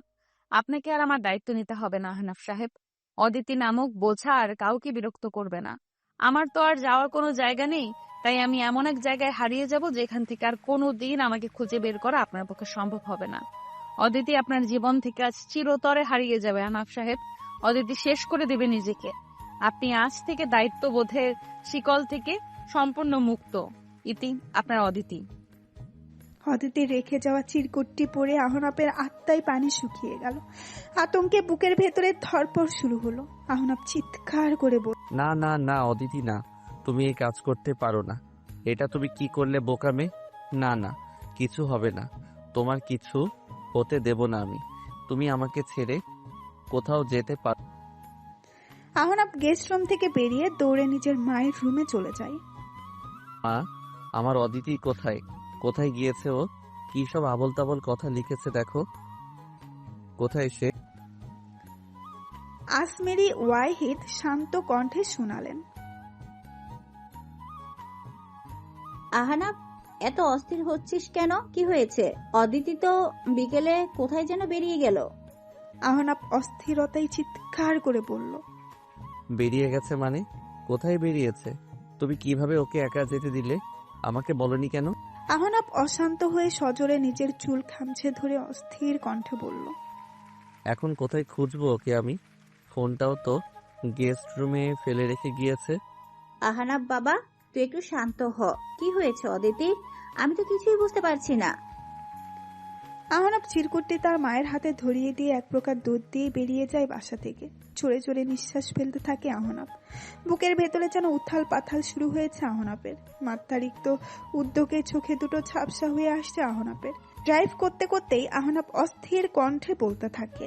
আপনাকে আর আমার দায়িত্ব নিতে হবে না আহনাফ সাহেব। অদিতি নামক বোঝা আর কাউকে বিরক্ত করবে না। আমার তো আর যাওয়ার কোনো জায়গা নেই, তাই আমি এমন এক জায়গায় হারিয়ে যাব যেখান থেকে আর কোনোদিন আমাকে খুঁজে বের করা আপনার পক্ষে সম্ভব হবে না। অদিতি আপনার জীবন থেকে আজ চিরতরে হারিয়ে যাবে আহনাফ সাহেব। অদিতি শেষ করে দেবে নিজেকে। আপনি আজ থেকে দায়িত্ববোধের শিকল থেকে সম্পূর্ণ মুক্ত। ইতি, আপনার অদিতি। অদিতির রেখে যাওয়া চিরকুটটি পড়ে আহনাফের আত্মায় পানি শুকিয়ে গেল। আতঙ্কে বুকের ভেতরে ধড়পড় শুরু হলো। আহনাফ চিৎকার করে বলল, না না না অদিতি, না, তুমি এই কাজ করতে পারো না। এটা তুমি কি করলে বোকামে? না না, কিছু হবে না। তোমার কিছু হতে দেব না আমি। তুমি আমাকে ছেড়ে কোথাও যেতে পারো। আহনাফ গেস্ট রুম থেকে বেরিয়ে দৌড়ে নিজের মায়ের রুমে চলে যায়। মা, আমার অদিতি কোথায়? কোথায় গিয়েছে ও? কি সব আবল তাবল কথা লিখেছে দেখো। কোথায় সে? আসমেরি ওয়াহিদ শান্ত কণ্ঠে শোনালেন। আহনাফ, এত অস্থির হচ্ছিস কেন? কি হয়েছে? অদিতি তো বিকেলে কোথায় যেন বেরিয়ে গেল। আহনাফ অস্থিরতায় চিৎকার করে বলল, বেরিয়ে গেছে মানে? কোথায় বেরিয়েছে? তুমি কিভাবে ওকে একা যেতে দিলে? আমাকে বলনি কেন? আহনাফ অশান্ত হয়ে সজোরে নিজের চুল খামছে ধরে অস্থির কণ্ঠে বলল, এখন কোথায় খুঁজবো ওকে আমি? ফোনটাও তো গেস্ট রুমে ফেলে রেখে গিয়েছে। আহনাফ বাবা, তুই একটু শান্ত হ। কি হয়েছে অদিতি? আমি তো কিছুই বুঝতে পারছি না। আহনাফ চিরকুটটি তার মায়ের হাতে ধরিয়ে দিয়ে এক প্রকার দুধ দিয়ে বেরিয়ে যায় বাসা থেকে। চড়ে চড়ে নিঃশ্বাস ফেলতে থাকে আহনাফ। বুকের ভেতরে যেন উথাল পাথাল শুরু হয়েছে আহনাফের। মাত্রারিক্ত উদ্যোগে চোখে দুটো ঝাপসা হয়ে আসছে আহনাফের। ড্রাইভ করতে করতেই আহনাফ অস্থির কণ্ঠে বলতে থাকে,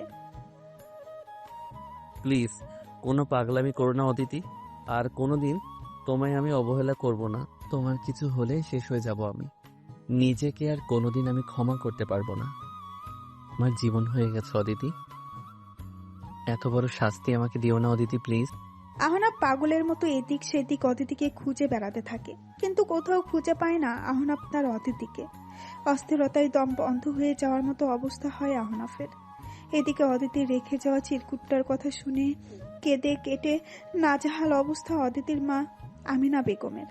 প্লিজ কোনো পাগলামি করো না অদিতি। আর কোনোদিন তোমায় আমি অবহেলা করব না। তোমার কিছু হলে শেষ হয়ে যাব আমি। নিজেকে আর কোনোদিন আমি ক্ষমা করতে পারবো না। আমার জীবন হয়ে গেছে অদিতি। এত বড় শাস্তি আমাকে দিও না অদিতি, প্লিজ। আহনাফ পাগলের মতো এদিক সেদিক অদিতিকে খুঁজে বেড়াতে থাকে, কিন্তু কোথাও খুঁজে পায় না আহনাফ তার অদিতিকে। অস্থিরতায় দম বন্ধ হয়ে যাওয়ার মতো অবস্থা হয় আহনাফের। এদিকে অদিতির রেখে যাওয়া চিরকুটটার কথা শুনে কেঁদে কেটে নাজেহাল অবস্থা অদিতির মা আমিনা বেগমের।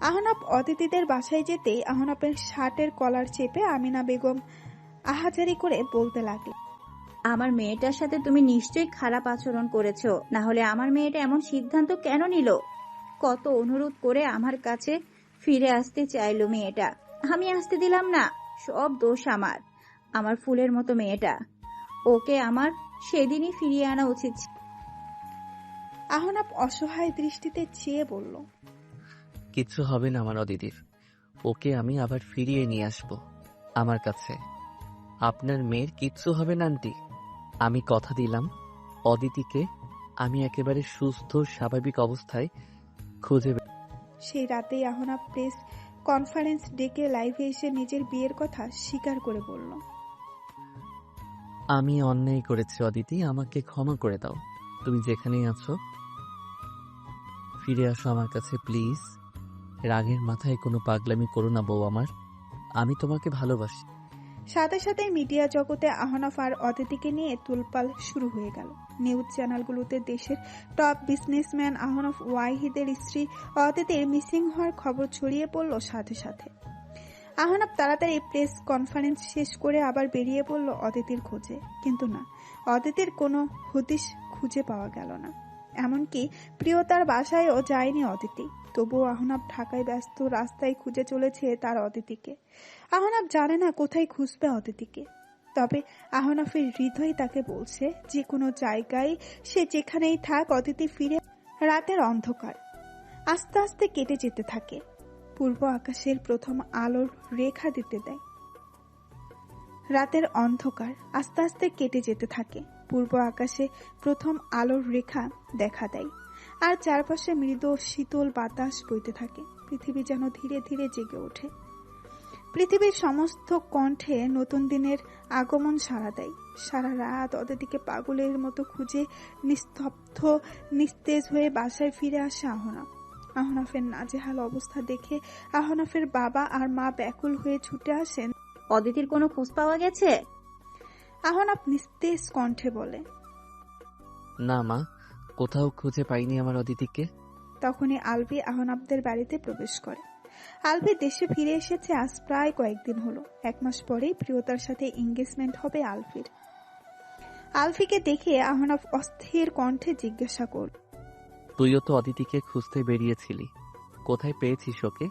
আহনাফ অদিতিদের বাসায় যেতেই আহনাফের শার্টের কলার চেপে আমিনা বেগম আহাজারি করে বলতে লাগলেন, আমার মেয়েটার সাথে তুমি নিশ্চয়ই খারাপ আচরণ করেছো, না হলে আমার মেয়েটা এমন সিদ্ধান্ত কেন নিল? কত অনুরোধ করে আমার কাছে ফিরে আসতে চাইলো মেয়েটা, আমি আসতে দিলাম না। সব দোষ আমার। আমার ফুলের মতো মেয়েটা, ওকে আমার সেদিনই ফিরিয়ে আনা উচিত ছিল। আহনাফ অসহায় দৃষ্টিতে চেয়ে বলল, কিচ্ছু হবে না আমার অদিতির। ওকে আমি আবার ফিরিয়ে নিয়ে আসবো আমার কাছে। আপনার মেয়ের কিচ্ছু হবে না আন্টি। আমি কথা দিলাম অদিতিকে আমি একেবারে সুস্থ স্বাভাবিক অবস্থায় খুঁজে সেই রাতেই আহনাফ প্রেস কনফারেন্স ডেকে লাইভে এসে নিজের বিয়ের কথা স্বীকার করে বলল, আমি অন্যায় করেছি অদিতি, আমাকে ক্ষমা করে দাও। তুমি যেখানেই আছো ফিরে আসো আমার কাছে প্লিজ। রাগের মাথায় কোনো পাগলামি করো না বউ আমার, আমি তোমাকে ভালোবাসি। সাথে সাথে মিডিয়া জগতে আহনাফ আর অদিতিকে নিয়ে তুলপাল শুরু হয়ে গেল। নিউজ চ্যানেলগুলোতে দেশের টপ বিজনেসম্যান আহনাফ ওয়াহিদের স্ত্রী অদিতির মিসিং হওয়ার খবর ছড়িয়ে পড়ল সাথে সাথে। আহনাফ তাড়াতাড়ি প্রেস কনফারেন্স শেষ করে আবার বেরিয়ে পড়ল অদিতির খোঁজে, কিন্তু না, অদিতির কোনো হদিশ খুঁজে পাওয়া গেল না। এমনকি প্রিয়তার বাসায়ও যায়নি অদিতি। তবুও আহনাফ ঢাকায় ব্যস্ত রাস্তায় খুঁজে চলেছে তার অদিতিকে। আহনাফ জানে না কোথায় খুঁজবে অদিতিকে, তবে আহনাফের হৃদয় তাকে বলছে যে কোনো জায়গায় সে যেখানেই থাক অদিতি ফিরে। রাতের অন্ধকার আস্তে আস্তে কেটে যেতে থাকে। পূর্ব আকাশের প্রথম আলোর রেখা দিতে দেয়। রাতের অন্ধকার আস্তে আস্তে কেটে যেতে থাকে। পূর্ব আকাশে প্রথম আলোর রেখা দেখা দেয়, আর চারপাশে মৃদু শীতল বাতাস বইতে থাকে। পৃথিবী যেন ধীরে ধীরে জেগে ওঠে। পৃথিবীর সমস্ত কণ্ঠে নতুন দিনের আগমন সাড়া দেয়। সারা রাত অদিতিকে পাগলের মতো খুঁজে নিস্তব্ধ নিস্তেজ হয়ে বাসায় ফিরে আসে আহনাফ। আহনাফের নাজেহাল অবস্থা দেখে আহনাফের বাবা আর মা ব্যাকুল হয়ে ছুটে আসেন। অদিতির কোনো খোঁজ পাওয়া গেছে? আহনাফ নিস্তেজ কণ্ঠে বলে। না মা, কোথাও খুঁজে পাইনি আমার অদিতিকে। তখনই আলভি আহনাফদের বাড়িতে প্রবেশ করে। আলভি দেশে ফিরে এসেছে আজ প্রায় কয়েকদিন হলো। 1 মাস পরেই প্রিয়তার সাথে এঙ্গেজমেন্ট হবে আলভির। আলভিকে দেখে আহনাফ অস্থির কণ্ঠে জিজ্ঞাসা করল, তুইও তো অদিতিকে খুঁজতে বেরিয়েছিলি, কোথায় পেয়েছিস ওকে?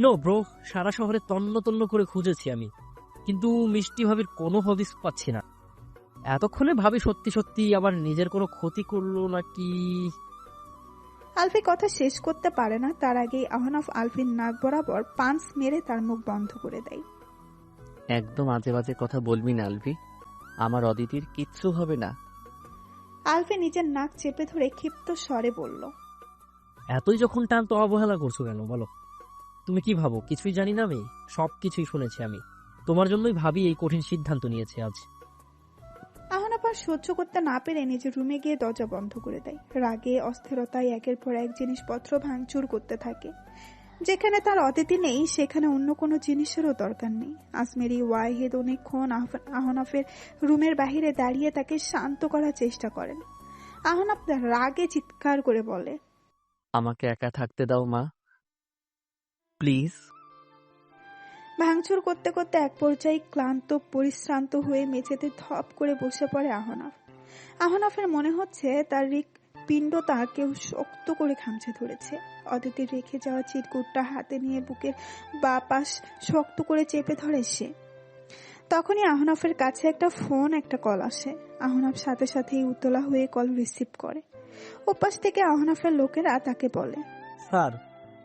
নো ব্রো, সারা শহরে তন্ন তন্ন করে খুঁজেছি আমি, কিন্তু মিষ্টি ভাবির কোনো হদিস পাচ্ছি না। এতক্ষণে ভাবি সত্যি সত্যি আবার নিজের কোনো ক্ষতি করলো নাকি। আলভি কথা শেষ করতে পারে না, তার আগেই আহনাফ আলভির নাক বরাবর পাঞ্চ মেরে তার মুখ বন্ধ করে দেয়। একদম আজে বাজে কথা বলবি না আলভি, আমার অদিতির কিচ্ছু হবে না। আলভি নিজের নাক চেপে ধরে ক্ষিপ্ত স্বরে বলল, এতই যখন টান তো অবহেলা করছো কেন বলো? তুমি কি ভাবো কিছুই জানি না আমি? সবকিছুই শুনেছি আমি। তোমার জন্যই ভাবি এই কঠিন সিদ্ধান্ত নিয়েছে আজ। আহনাফ আর সহ্য করতে না পেরে নিজের রুমে গিয়ে দরজা বন্ধ করে দেয়। রাগে অস্থিরতায় একের পর এক জিনিসপত্র ভাঙচুর করতে থাকে। যেখানে তার অতিথি নেই সেখানে অন্য কোনো জিনিসেরও দরকার নেই। আজমেরি ওয়াহিদ অনেকক্ষণ আহনাফের রুমের বাহিরে দাঁড়িয়ে তাকে শান্ত করার চেষ্টা করেন। আহনাফ রাগে চিৎকার করে বলে, আমাকে একা থাকতে দাও মা, প্লিজ। ভাঙচুর করতে করতে এক পর্যায়ে ক্লান্ত পরিশ্রান্ত হয়ে মেঝেতে ধপ করে বসে পড়ে আহনাফ। আহনাফের মনে হচ্ছে তার পিণ্ডটা কেউ শক্ত করে খামচে ধরেছে। অদিতির রেখে যাওয়া চিরকুটটা হাতে নিয়ে বুকের বাঁ পাশ শক্ত করে চেপে ধরে সে। তখনই আহনাফের কাছে একটা কল আসে। আহনাফ সাথে সাথেই উতলা হয়ে কল রিসিভ করে। ওপাশ থেকে আহনাফের লোকেরা তাকে বলে, স্যার,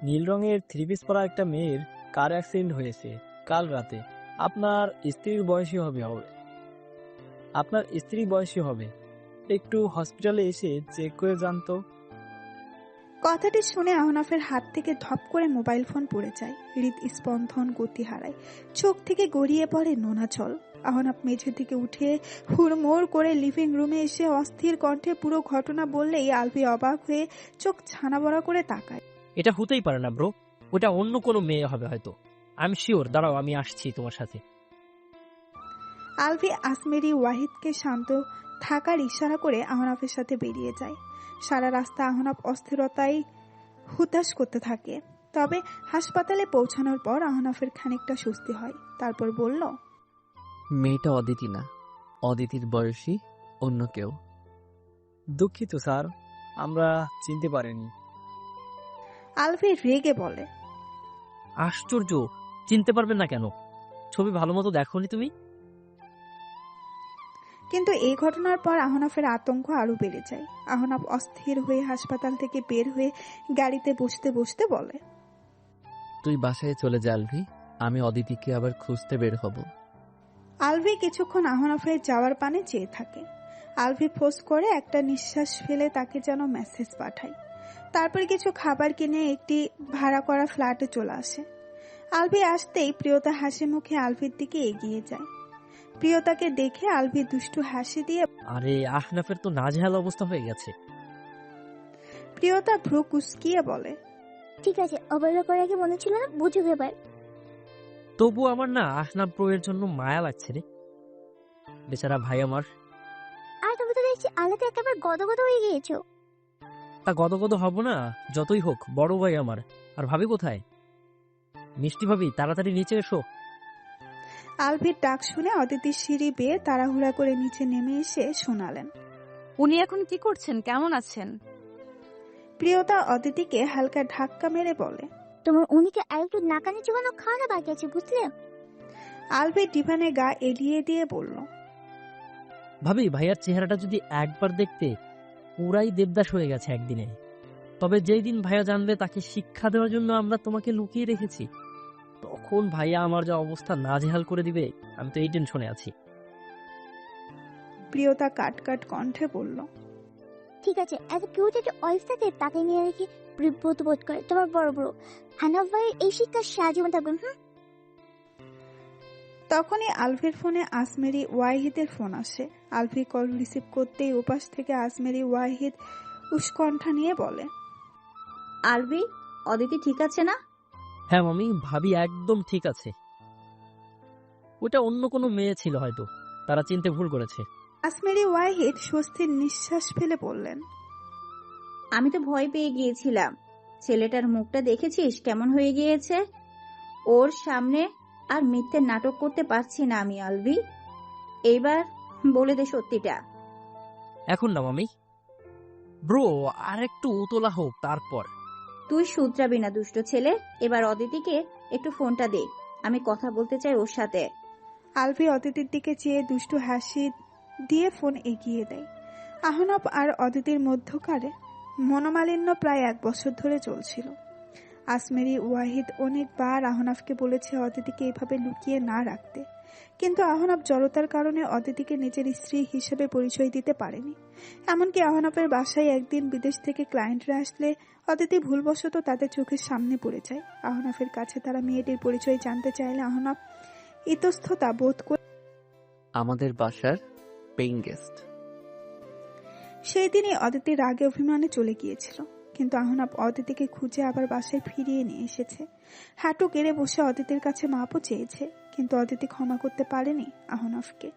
নীল রঙের 3 পিস পরা একটা মেয়ের কার অ্যাক্সিডেন্ট হয়েছে কাল রাতে। আপনার স্ত্রীর বয়সী হবে, একটু হসপিটালে এসে চেক করে যান তো। কথাটি শুনে আহনাফের হাত থেকে ধপ করে মোবাইল ফোন পড়ে যায়। হৃদস্পন্দন গতি হারায়, চোখ থেকে গড়িয়ে পড়ে নোনা জল। আহনাফ মেঝে থেকে উঠে হুড়মুড় করে লিভিং রুমে এসে অস্থির কণ্ঠে পুরো ঘটনা বললেই আলভি অবাক হয়ে চোখ ছানা বড়া করে তাকায়। এটা হতেই পারে না ব্রো, ওটা অন্য কোনো মেয়ে হবে হয়তো। আই এম শিওর, দাঁড়াও আমি আসছি তোমার সাথে। আলভি আজমেরি ওয়াহিদকে শান্ত থাকার ইশারা করে আহনাফের সাথে বেরিয়ে যায়। সারা রাস্তা আহনাফ অস্থিরতায় হুতাশ করতে থাকে। তবে হাসপাতালে পৌঁছানোর পর আহনাফের খানিকটা স্বস্তি হয়। তারপর বলল, মেয়েটা অদিতি না, অদিতির বয়সী অন্য কেউ। দুঃখিত স্যার, আমরা চিনতে পারিনি। আলভি রেগে বলে, আশ্চর্য, চিনতে পারবেন না কেন? ছবি ভালো মতো দেখোনি তুমি? কিন্তু এই ঘটনার পর আহনাফের আতঙ্ক আরো বেড়ে যায়। আহনাফ অস্থির হয়ে হাসপাতাল থেকে বের হয়ে গাড়িতে বসতে বসতে বলে, তুই বাসায় চলে যা আলভি, আমি অদিতিকে আবার খুঁজতে বের হব। আলভি কিছুক্ষণ আহনাফের যাওয়ার পানে চেয়ে থাকে। আলভি ফোঁস করে একটা নিঃশ্বাস ফেলে তাকে যেন মেসেজ পাঠায়। তারপর কিছু খাবার কিনে একটি ভাড়া করা ফ্ল্যাটে চলে আসে। আলভি আসতেই প্রিয়তা হাসি মুখে আলভির দিকে এগিয়ে যায়। প্রিয়তাকে দেখে আলভি দুষ্টু হাসি দিয়ে আরে আহনাফের তো নাজেহাল অবস্থা হয়ে গেছে। প্রিয়তা ভ্রু কুঁচকিয়ে বলে, ঠিক আছে, অবহেলা করে আগে মনে ছিল না, বুঝুক এবার। তবু আমার না আহনাফ ব্রোয়ের জন্য মায়া লাগছে রে, বেচারা ভাই আমার। আর তুমি তো দেখছি আলাদা একেবারে গদগদ হয়ে গিয়েছো। তা গদগদ হব না, যতই হোক বড় ভাই আমার। আর ভাবি কোথায়? মিষ্টি ভাবি, তাড়াতাড়ি নিচে এসো। আলভির ডাক শুনে অদিতি সিঁড়ি বেয়ে তাড়াহুড়া করে নিচে নেমে এসে শোনালেন। উনি এখন কি করছেন, কেমন আছেন? প্রিয়তা অদিতিকে হালকা ধাক্কা মেরে বলে, তোমার উনিকে আরেকটু নাকানি চুবানো খাওয়ানো বাকি আছে, বুঝলে? আলভি ডিভানে গা এলিয়ে দিয়ে বলল, ভাবি ভাইয়ার চেহারাটা যদি একবার দেখতে, পুরাই দেবদাস হয়ে গেছে একদিনে। তবে যেই দিন ভাইয়া জানবে তাকে শিক্ষা দেওয়ার জন্য আমরা তোমাকে লুকিয়ে রেখেছি, তখন ভাইয়া আমার যা অবস্থা নাজেহাল করে দিবে, আমি তো এই টেনশনে আছি। প্রিয়তা কাট কাট কণ্ঠে বলল, ঠিক আছে, এত কিউট একটা ওয়াইফ থাকে, তাকে নিয়ে রেখে বিব্রত বোধ করে তোমার বড় বড় হানাফ ভাইয়ের এই শিক্ষা সারা জীবন থাকবে। তখনই আলভির ফোনে আসমেরি ওয়াহিদের ফোন আসে। আলভি কল রিসিভ করতেই উপাস থেকে আসমেরি ওয়াহিদ উৎকণ্ঠা নিয়ে বলে, আলভি, অদিতি ঠিক আছে না? হ্যাঁ মামি, ভাবি একদম ঠিক আছে। ওটা অন্য কোনো মেয়ে ছিল হয়তো, তারা চিনতে ভুল করেছে। আসমেরি ওয়াহিদ স্বস্তির নিঃশ্বাস ফেলে বললেন, আমি তো ভয় পেয়ে গিয়েছিলাম। ছেলেটার মুখটা দেখেছিস কেমন হয়ে গিয়েছে? ওর সামনে আর মিথ্যে নাটক করতে পারছি না আমি আলভি। এইবার বলে দে সত্যিটা। এখন না মামি, ব্রো আর একটু উতলা হোক তারপর। তুই শুধরাবি না দুষ্ট ছেলে। এবার অদিতিকে একটু ফোনটা দে, আমি কথা বলতে চাই ওর সাথে। আলভি অদিতির দিকে চেয়ে দুষ্টু হাসি দিয়ে ফোন এগিয়ে দেয়। আহনাফ আর অদিতির মধ্যকারে মনোমালিন্য প্রায় 1 বছর ধরে চলছিল। আসমেরি ওয়াহিদ অনেকবার আহনাফকে বলেছে অদিতিকে এভাবে লুকিয়ে না রাখতে, কিন্তু আহনাফ জড়তার কারণে অদিতিকে নিজের স্ত্রী হিসেবে পরিচয় দিতে পারেনি। এমনকি আহনাফের বাসায় একদিন বিদেশ থেকে ক্লায়েন্টরা আসলে অদিতি ভুলবশত তাদের চোখের সামনে পড়ে যায়। আহনাফের কাছে তারা মেয়েটির পরিচয় জানতে চাইলে আহনাফ ইতস্ততা বোধ করে আমাদের বাসার পেইং গেস্ট। সেই দিনই অদিতি রাগে অভিমানে চলে গিয়েছিল, কিন্তু আহনাফ অদিতিকে খুঁজে আবার বাসায় ফিরিয়ে নিয়ে এসেছে। হাঁটু গেড়ে বসে অদিতির কাছে মাপও চেয়েছে, কিন্তু অদিতি ক্ষমা করতে পারেনি আহনাফকে।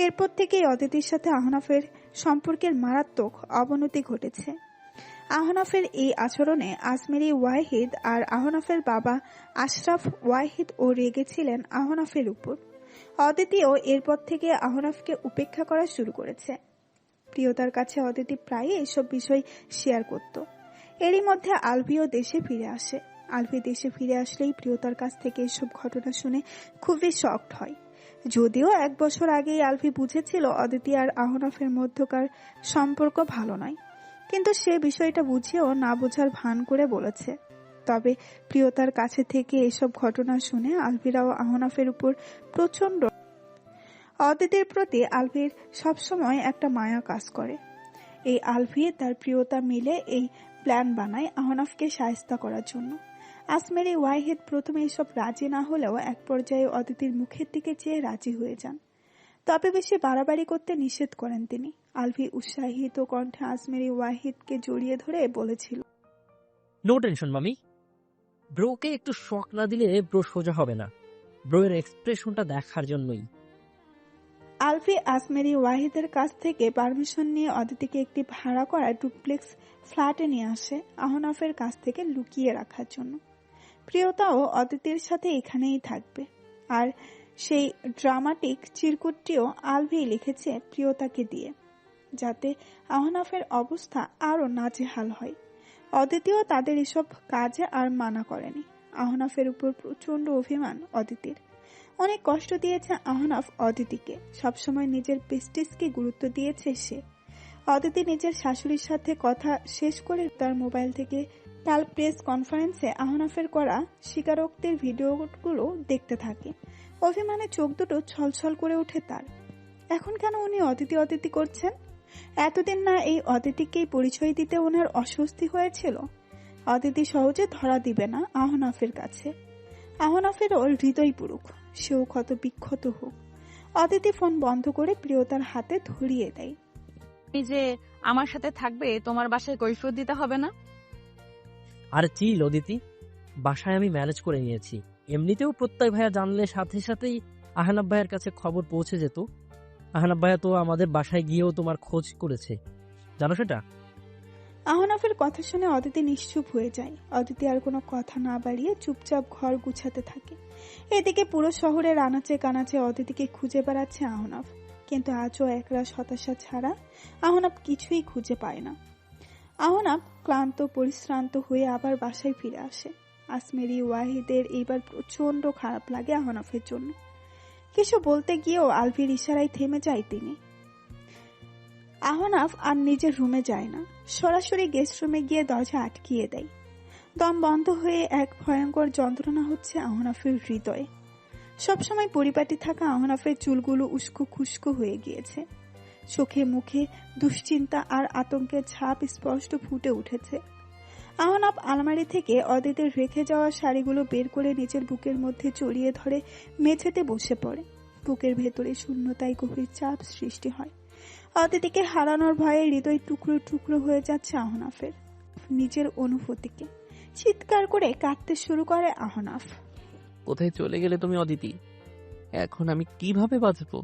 এরপর থেকেই অদিতির সাথে আহনাফের সম্পর্কের মারাত্মক অবনতি ঘটেছে। আহনাফের এই আচরণে আসমেরি ওয়াহিদ আর আহনাফের বাবা আশরাফ ওয়াহিদ ও রেগেছিলেন আহনাফের উপর। অদিতিও এরপর থেকে আহনাফকে উপেক্ষা করা শুরু করেছে। প্রিয়তার কাছে অদিতি প্রায় এসব বিষয় শেয়ার করত। এরই মধ্যে আলভিও দেশে ফিরে আসে। আলভি দেশে ফিরে আসলেই প্রিয়তার কাছ থেকে এসব ঘটনা শুনে খুবই শকড হয়। যদিও 1 বছর আগেই আলভি বুঝেছিল অদিতি আর আহনাফের মধ্যকার সম্পর্ক ভালো নয়, কিন্তু সে বিষয়টা বুঝেও না বোঝার ভান করে বলেছে। তবে প্রিয়তার কাছে থেকে এসব ঘটনা শুনে আলভিরাও আহনাফের উপর প্রচন্ড। অদিতির প্রতি আলভির সবসময় একটা মায়া কাজ করে। এই আলভি তার প্রিয়তা মিলে এই প্ল্যান বানায় আহনাফকে শায়েস্তা করার জন্য। আসমেরি ওয়াহিদ প্রথমে এসব রাজি না হলেও এক পর্যায়ে অদিতির মুখের দিকে চেয়ে রাজি হয়ে যান। তবে বেশি বাড়াবাড়ি করতে নিষেধ করেন তিনি। আলভি উৎসাহিত কণ্ঠে আসমেরি ওয়াহিদকে জড়িয়ে ধরে বলেছিল, নো টেনশন মামি, ব্রোকে একটু শক না দিলে ব্রো সোজা হবে না। ব্রোয়ের এক্সপ্রেশনটা দেখার জন্যই। আলভি আসমেরি ওয়াহিদের কাছ থেকে পারমিশন নিয়ে অদিতিকে একটি ভাড়া করা ডুপ্লেক্স ফ্ল্যাটে নিয়ে আসে আহনাফের কাছ থেকে লুকিয়ে রাখার জন্য। প্রিয়তাও অদিতির সাথে এখানেই থাকবে। আর সেই ড্রামাটিক চিরকুটটিও আলভি লিখেছে প্রিয়তাকে দিয়ে, যাতে আহনাফের অবস্থা আরো নাজেহাল হয়। অদিতিও তাদের এসব কাজে আর মানা করেনি। আহনাফের উপর প্রচন্ড অভিমান অদিতির। অনেক কষ্ট দিয়েছে আহনাফ অদিতিকে, সবসময় নিজের প্রেস্টিজকে গুরুত্ব দিয়েছে সে। অদিতি নিজের শাশুড়ির সাথে কথা শেষ করে তার মোবাইল থেকে কাল প্রেস কনফারেন্সে আহনাফের করা স্বীকারোক্তির ভিডিওগুলো দেখতে থাকে। অভিমানে চোখ দুটো ছলছল করে ওঠে তার। এখন কেন উনি অদিতি অদিতি করছেন? এতদিন না এই অদিতিকেই পরিচয় দিতে ওনার অস্বস্তি হয়েছিল? অদিতি সহজে ধরা দিবে না আহনাফের কাছে। আহনাফেরও হৃদয় পুরুষ, সেও ক্ষত বিক্ষত হোক। অদিতি ফোন বন্ধ করে প্রিয়তার হাতে ধরিয়ে দেয়। তুমি যে আমার সাথে থাকবে তোমার বাসায় কৈফিয়ত দিতে হবে না। আর চিল অদিতি, বাসায় আমি ম্যানেজ করে নিয়েছি। এমনিতেও প্রত্যয় ভাইয়া জানলে সাথে সাথেই আহনাব ভাইয়ের কাছে খবর পৌঁছে যেত। আহনাব ভাইয়া তো আমাদের বাসায় গিয়েও তোমার খোঁজ করেছে, জানো সেটা? আহনাফের কথা শুনে অদিতি নিশ্চুপ হয়ে যায়। অদিতি আর কোনো কথা না বাড়িয়ে চুপচাপ ঘর গুছাতে থাকে। এদিকে পুরো শহরের আনাচে কানাচে অদিতিকে খুঁজে বেড়াচ্ছে আহনাফ, কিন্তু আজও একরাশ হতাশা ছাড়া আহনাফ কিছুই খুঁজে পায় না। আহনাফ ক্লান্ত পরিশ্রান্ত হয়ে আবার বাসায় ফিরে আসে। আসমেরি ওয়াহিদের এইবার প্রচন্ড খারাপ লাগে আহনাফের জন্য। কিছু বলতে গিয়েও আলভির ইশারায় থেমে যায় তিনি। আহনাফ আর নিজের রুমে যায় না, সরাসরি গেস্ট রুমে গিয়ে দরজা আটকিয়ে দেয়। দম বন্ধ হয়ে এক ভয়ঙ্কর যন্ত্রণা হচ্ছে আহনাফের হৃদয়ে। সবসময় পরিপাটি থাকা আহনাফের চুলগুলো উস্কো খুস্কো হয়ে গিয়েছে। চোখে মুখে দুশ্চিন্তা আর আতঙ্কের ছাপ স্পষ্ট ফুটে উঠেছে। আহনাফ আলমারি থেকে অদিতের রেখে যাওয়া শাড়িগুলো বের করে নিজের বুকের মধ্যে জড়িয়ে ধরে মেঝেতে বসে পড়ে। বুকের ভেতরে শূন্যতায় গভীর চাপ সৃষ্টি হয়। অদিতিকে হারানোর ভয়ে হৃদয় টুকরো টুকরো হয়ে যাচ্ছে আহনাফের। নিজের অনুভূতিকে চিৎকার করে কাঁদতে শুরু করে আহনাফ। কোথায় চলে গেলে তুমি অদিতি? এখন আমি কিভাবে বাঁচবো?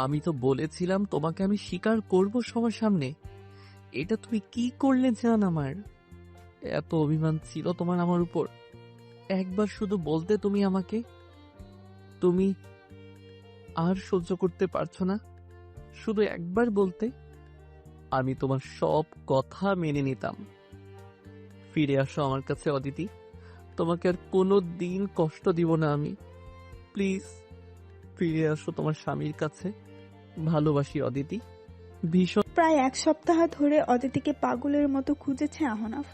আমি তো বলেছিলাম তোমাকে আমি স্বীকার করব সবার সামনে। এটা তুমি কি করলে জান? আমার এত অভিমান ছিল তোমার আমার উপর। একবার শুধু বলতে তুমি আমাকে, তুমি আর সহ্য করতে পারছো না। শুধু একবার বলতে, আমি তোমার সব কথা মেনে নিতাম। ফিরে আসো আমার কাছে অদিতি, তোমাকে আর কোনো দিন কষ্ট দিব না আমি। প্লিজ ফিরে আসো তোমার স্বামীর কাছে। ভালোবাসি অদিতি, ভীষণ। প্রায় এক সপ্তাহ ধরে অদিতিকে পাগলের মতো খুঁজেছে আহনাফ,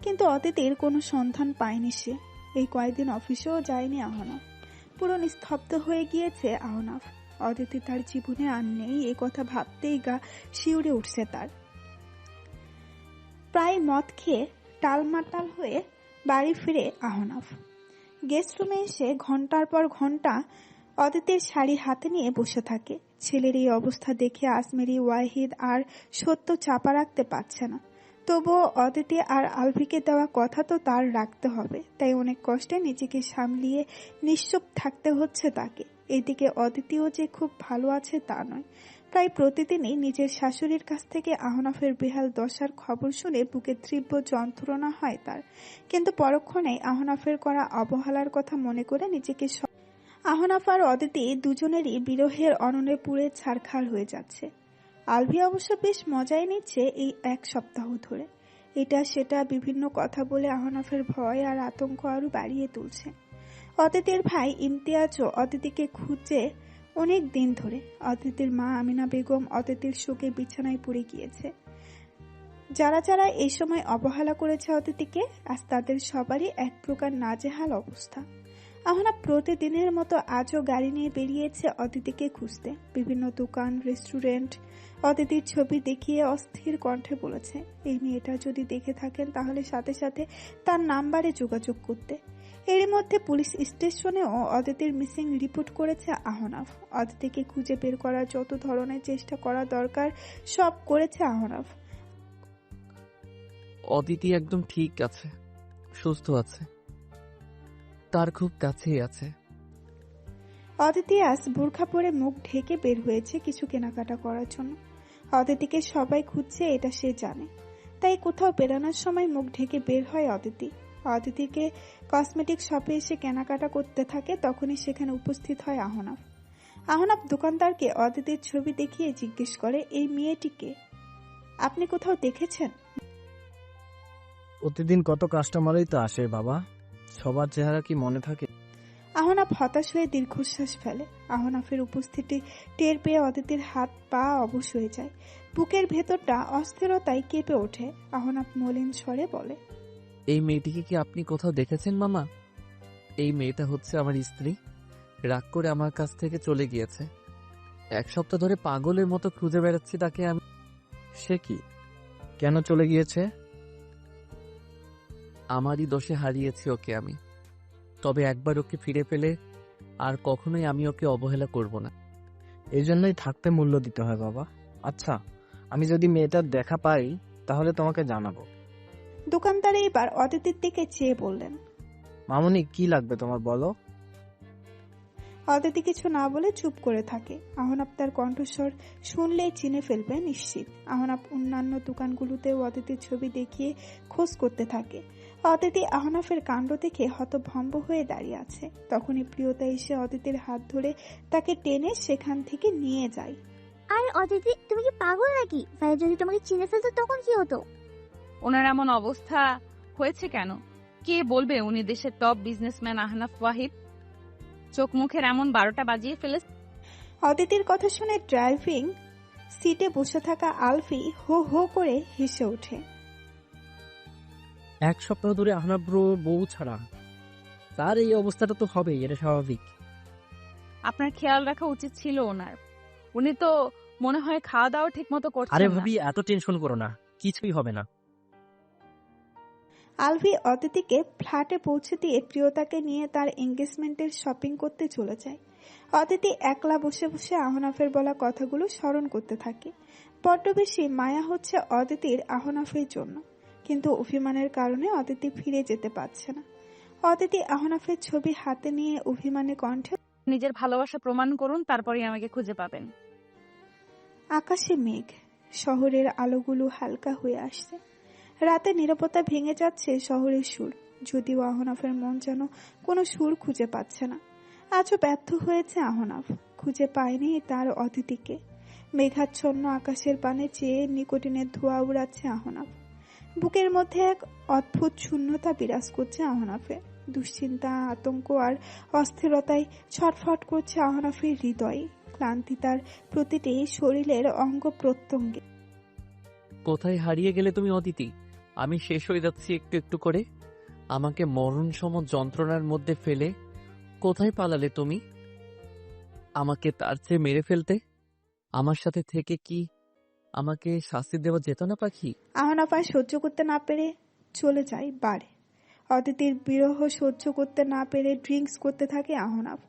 কিন্তু অদিতির কোনো সন্ধান পায়নি সে। এই কয়েকদিন অফিসেও যায়নি আহনাফ। পুরো নিস্তব্ধ হয়ে গিয়েছে আহনাফ। অদিতি তার জীবনে আর নেই, এ কথা ভাবতেই গা শিউরে উঠছে তার। প্রায় মদ খেয়ে টালমাটাল হয়ে বাড়ি ফিরে আহনাফ। গেস্ট রুমে এসে ঘন্টার পর ঘন্টা অদিতির শাড়ি হাতে নিয়ে বসে থাকে। ছেলের এই অবস্থা দেখে আসমেরি ওয়াহিদ আর সত্য চাপা রাখতে পারছে না। তবুও অদিতি আর আলভিকে দেওয়া কথা তো তার রাখতে হবে, তাই অনেক কষ্টে নিজেকে সামলিয়ে নিশ্চুপ থাকতে হচ্ছে তাকে। এদিকে অদিতিও যে খুব ভালো আছে তা নয়। প্রায় প্রতিদিনই নিজের শাশুড়ির কাছ থেকে আহনাফের বেহাল দশার খবর শুনে বুকে তীব্র যন্ত্রণা হয় তার, কিন্তু পরক্ষণেই আহনাফের করা অবহেলার কথা মনে করে নিজেকে আহনাফ আর অদিতি দুজনেরই বিরহের অননে পুড়ে ছারখার হয়ে যাচ্ছে। আলভি অবশ্য বেশ মজাই নিচ্ছে এই এক সপ্তাহ ধরে। এটা সেটা বিভিন্ন কথা বলে আহনাফের ভয় আর আতঙ্ক আরো বাড়িয়ে তুলছে। অদিতির ভাই ইমতিয়াজও অদিতিকে খুঁজে অনেক দিন ধরে। অদিতির মা আমিনা বেগম অদিতির শোকে বিছানায় পড়ে গিয়েছে। যারা যারা এই সময় অবহেলা করেছে অদিতিকে, আজ তাদের সবারই এক প্রকার নাজেহাল অবস্থা। আহনাফ প্রতিদিনের মতো আজও গাড়ি নিয়ে বেরিয়েছে অদিতিকে খুঁজতে। বিভিন্ন দোকান, রেস্টুরেন্ট অদিতির ছবি দেখিয়ে অস্থির কণ্ঠে বলেছে, এই মেয়েটা যদি দেখে থাকেন তাহলে সাথে সাথে তার নাম্বারে যোগাযোগ করতে। এরই মধ্যে পুলিশ স্টেশনেও অদিতির মিসিং রিপোর্ট করেছে আহনাফ। অদিতিকে খুঁজে বের করার যত ধরনের চেষ্টা করা দরকার সব করেছে আহনাফ। অদিতি একদম ঠিক আছে, সুস্থ আছে, তার খুব কাছেই আছে। অদিতি আজ বোরখা পরে মুখ ঢেকে বের হয়েছে কিছু কেনাকাটা করার জন্য। অদিতিকে সবাই খুঁজছে এটা সে জানে, তাই কোথাও বেরোনোর সময় মুখ ঢেকে বের হয় অদিতি। অদিতিকে কসমেটিক শপে এসে কেনাকাটা করতে থাকে, তখনই সেখানে উপস্থিত হয় আহনাফ। আহনাফ দোকানদারকে অদিতির ছবি দেখিয়ে জিজ্ঞেস করে, এই মেয়েটিকে আপনি কোথাও দেখেছেন? প্রতিদিন কত কাস্টমারই তো আসে বাবা, সবার চেহারা কি মনে থাকে? আহনাফ হতাশ হয়ে দীর্ঘশ্বাস ফেলে। আহনাফের উপস্থিতি টের পেয়ে অদিতির হাত পা অবশ হয়ে যায়। বুকের ভেতরটা অস্থিরতায় কেঁপে ওঠে। আহনাফ মলিন স্বরে বলে, এই মেয়েটিকে কি আপনি কোথাও দেখেছেন মামা? এই মেয়েটা হচ্ছে আমার স্ত্রী। রাগ করে আমার কাছ থেকে চলে গিয়েছে। এক সপ্তাহ ধরে পাগলের মতো খুঁজে বেড়াচ্ছি তাকে আমি। সে কি, কেন চলে গিয়েছে? আমারই দোষে হারিয়েছি ওকে আমি। তবে একবার ওকে ফিরে পেলে আর কখনোই আমি ওকে অবহেলা করব না। এই জন্যই থাকতে মূল্য দিতে হয় বাবা। আচ্ছা, আমি যদি মেয়েটার দেখা পাই তাহলে তোমাকে জানাবো। দোকানদার এবার অদিতির দিকে চেয়ে বললেন। মামুনি, কি লাগবে তোমার বলো। অদিতি কিছু না বলে চুপ করে থাকে। আহনাব তার কণ্ঠস্বর শুনলেই চিনে ফেলবে নিশ্চিত। আহনাব অন্যান্য দোকানগুলোতেও অদিতির ছবি দেখিয়ে খোঁজ করতে থাকে। অদিতি আহনাফের কাণ্ড দেখে হতভম্ব হয়ে দাঁড়িয়ে আছে। তখনই প্রিয়তা এসে অদিতির হাত ধরে তাকে টেনে সেখান থেকে নিয়ে যায়। আরে অদিতি, তুমি কি পাগল নাকি? ভাই যদি তোমাকে চিনে ফেলতো তখন কি হতো? ওনার এমন অবস্থা হয়েছে কেন? কে বলবে উনি দেশের টপ বিজনেসম্যান আহনাফ ওয়াহিদ? চোখ মুখের এমন 12টা বাজিয়ে ফেলেছে। অদিতির কথা শুনে ড্রাইভিং সিটে বসে থাকা আলফি হো হো করে হেসে ওঠে। এক সপ্তাহ ধরে আহনাব ব্রো বউ ছাড়া, তার এই অবস্থাটা তো হবেই, এটা স্বাভাবিক। আপনার খেয়াল রাখা উচিত ছিল ওনার। উনি তো মনে হয় খাওয়া দাওয়া ঠিক মতো আরে করছেন না। ভাবি, এত টেনশন করো না, কিছুই হবে না। আলভি অদিতিকে ফ্ল্যাটে পৌঁছে দিয়ে প্রিয়তাকে নিয়ে তার এঙ্গেজমেন্টের শপিং করতে চলে যায়। অদিতি একলা বসে বসে আহনাফের বলা কথাগুলো স্মরণ করতে থাকে। বড্ড বেশি মায়া হচ্ছে অদিতির আহনাফের জন্য, কিন্তু অভিমানের কারণে অদিতি ফিরে যেতে পারছে না। অদিতি আহনাফের ছবি হাতে নিয়ে অভিমানে কণ্ঠে, নিজের ভালোবাসা প্রমাণ করুন, তারপরেই আমাকে খুঁজে পাবেন। আকাশে মেঘ, শহরের আলোগুলো হালকা হয়ে আসছে। রাতে নীরবতা ভেঙে যাচ্ছে শহরের সুর, যদিও আহনাফের মন যেন কোনো সুর খুঁজে পাচ্ছে না। আজও ব্যর্থ হয়েছে আহনাফ, খুঁজে পায়নি তার অতিথিকে। মেঘাচ্ছন্ন আকাশের পানে চেয়ে নিকোটিনের ধোঁয়া উড়াচ্ছে আহনাফ। বুকের মধ্যে এক অদ্ভুত শূন্যতা বিরাজ করছে আহনাফে। দুশ্চিন্তা, আতঙ্ক আর অস্থিরতায় ছটফট করছে আহনাফের হৃদয়ে। ক্লান্তি তার প্রতিটি শরীরের অঙ্গ প্রত্যঙ্গে। কোথায় হারিয়ে গেলে তুমি অদিতি? আমি শেষ হয়ে যাচ্ছি একটু একটু করে। আমাকে মরণসম যন্ত্রণার মধ্যে ফেলে কোথায় পালালে তুমি? আমাকে তার চেয়ে মেরে ফেলতে? আমার সাথে থেকে কি আমাকে শাস্তি দেওয়া যেত না পাখি? আহনাফ আর সহ্য করতে না পেরে চলে যায় বারে। অদিতির বিরহ সহ্য করতে না পেরে ড্রিঙ্কস করতে থাকে আহনাফ।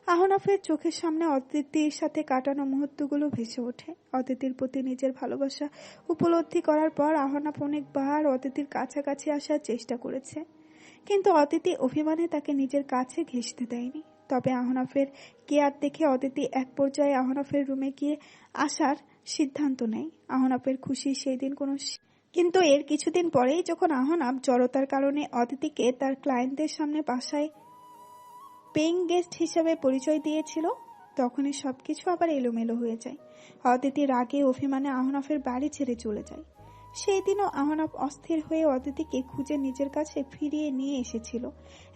আহনাফের চোখের সামনে অদিতির সাথে কাটানো মুহূর্তগুলো ভেসে ওঠে। অদিতির প্রতি নিজের ভালোবাসা উপলব্ধি করার পর আহনাফ অনেকবার অদিতির কাছাকাছি আসার চেষ্টা করেছে, কিন্তু অদিতি অভিমানে তাকে নিজের কাছে ঘেঁষতে দেয়নি। তবে আহনাফের কেয়ার দেখে অদিতি এক পর্যায়ে আহনাফের রুমে গিয়ে আসার সিদ্ধান্ত নেয়। আহনাফের খুশি সেই দিন কিন্তু এর কিছুদিন পরেই যখন আহনাফ জড়তার কারণে অদিতিকে তার ক্লায়েন্টদের সামনে বাসায় পেইং গেস্ট হিসেবে পরিচয় দিয়েছিল, তখনই সবকিছু আবার এলোমেলো হয়ে যায়। অদিতি রাগে অভিমানে আহনাফের বাড়ি ছেড়ে চলে যায়। সেই দিনও আহনাফ অস্থির হয়ে অদিতিকে খুঁজে নিজের কাছে ফিরিয়ে নিয়ে এসেছিল,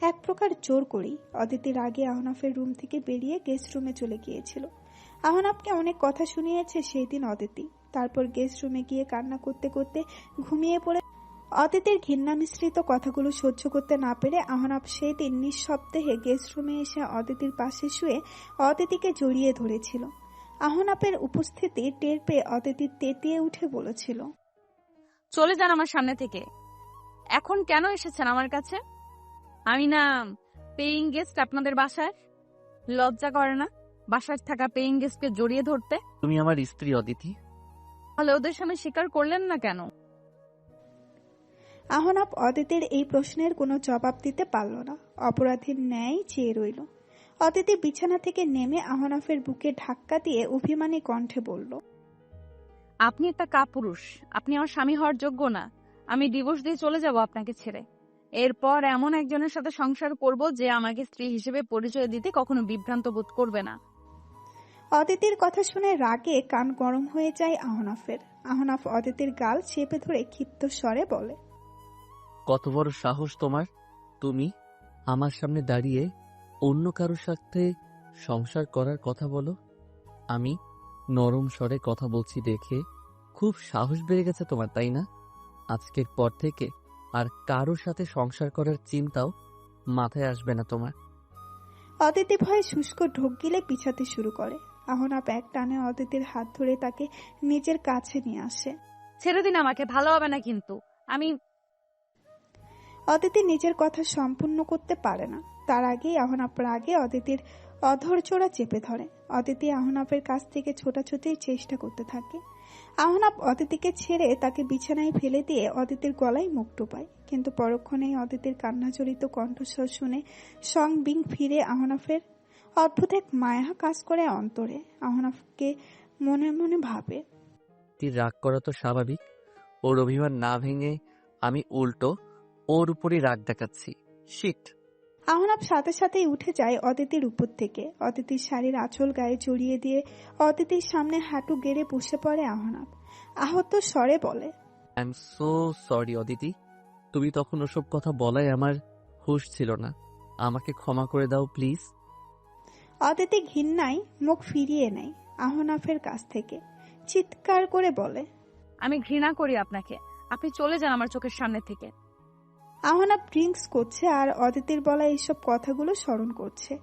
এক প্রকার জোর করেই। অদিতি রাগে আহনাফের রুম থেকে বেরিয়ে গেস্ট রুমে চলে গিয়েছিল। আহনাফকে অনেক কথা শুনিয়েছে সেই দিন অদিতি। তারপর গেস্ট রুমে গিয়ে কান্না করতে করতে ঘুমিয়ে পড়ে। অদিতির ঘৃণা মিশ্রিত কথাগুলো সহ্য করতে না পেরে আহনাফ সেই দিন নিঃশব্দে গেস্ট রুমে এসে অদিতির পাশে শুয়ে অদিতিকে জড়িয়ে ধরেছিল। আহনাফের উপস্থিতি টের পেয়ে অদিতি তেতিয়ে উঠে বলেছিল, চলে যান আমার সামনে থেকে। এখন কেন এসেছেন আমার কাছে? আমি না পেইং গেস্ট আপনাদের বাসায়? লজ্জা করে না বাসায় থাকা পেইং গেস্টকে জড়িয়ে ধরতে? তুমি আমার স্ত্রী অদিতি। তাহলে ওদের সামনে স্বীকার করলেন না কেন? আহনাফ অদিতির এই প্রশ্নের কোনো জবাব দিতে পারল না, অপরাধীর ন্যায় চেয়ে রইল। অদিতি বিছানা থেকে নেমে আহনাফের বুকে ধাক্কা দিয়ে অভিমানী কণ্ঠে বলল, আপনি একটা কাপুরুষ, আপনি আমার স্বামী হওয়ার যোগ্য না। আমি ডিভোর্স দিয়ে চলে যাব আপনাকে ছেড়ে। এরপর এমন একজনের সাথে সংসার করব যে আমাকে স্ত্রী হিসেবে পরিচয় দিতে কখনো বিভ্রান্ত বোধ করবে না। অদিতির কথা শুনে রাগে কান গরম হয়ে যায় আহনাফের। আহনাফ অদিতির গাল চেপে ধরে ক্ষিপ্ত স্বরে বলে, কত বড় সাহস তোমার! তুমি আমার সামনে দাঁড়িয়ে অন্য কারোর সাথে সংসার করার কথা বলো? আমি নরম স্বরে কথা বলছি দেখে খুব সাহস বেড়ে গেছে তোমার, তাই না? আজকের পর থেকে আর কারোর সাথে সংসার করার চিন্তাও মাথায় আসবে না তোমার। অদিতি ভয়ে শুষ্ক ঢোক গিলে পিছাতে শুরু করে। আহনাফ এক টানে অদিতির হাত ধরে তাকে নিজের কাছে নিয়ে আসে। ছেড়ে দিন আমাকে, ভালো হবে না কিন্তু। আমি অদিতি নিজের কথা সম্পূর্ণ করতে পারে না, তার আগেই আহনাফ রাগে অদিতির অধৈর্যরা চেপে ধরে। অদিতি আহনাফের কাছ থেকে ছোটাছুটির চেষ্টা করতে থাকে। আহনাফ অদিতিকে ছেড়ে তাকে বিছানায় ফেলে দিয়ে অদিতির গলায় মুখ টোপায়, কিন্তু পরক্ষণেই অদিতির কান্নাজড়িত কণ্ঠস্বর শুনে সং বিং ফিরে আহনাফের। অদ্ভুত এক মায়া কাজ করে অন্তরে। আহনাফকে মনে মনে ভাবে, তুই রাগ করা তো স্বাভাবিক, ওর অভিমান না ভেঙে আমি উল্টো ওর উপরই রাগ দেখাচ্ছি। শিট। আহনাফ সাথে সাথেই উঠে যায় অদিতির উপর থেকে। অদিতির শাড়ির আঁচল গায়ে জড়িয়ে দিয়ে অদিতির সামনে হাঁটু গেড়ে বসে পড়ে আহনাফ। আহত স্বরে বলে, I am so sorry Aditi, তুমি তখন ওসব কথা বলায় আমার হুঁশ ছিল না, আমাকে ক্ষমা করে দাও প্লিজ। অদিতি ঘৃণায় মুখ ফিরিয়ে নেয় আহনাফের কাছ থেকে। চিৎকার করে বলে, আমি ঘৃণা করি আপনাকে, আপনি চলে যান আমার চোখের সামনে থেকে। আহনাফ ড্রিঙ্কস করছে আর অদিতির বলা এইসব কথাগুলো স্মরণ করছে।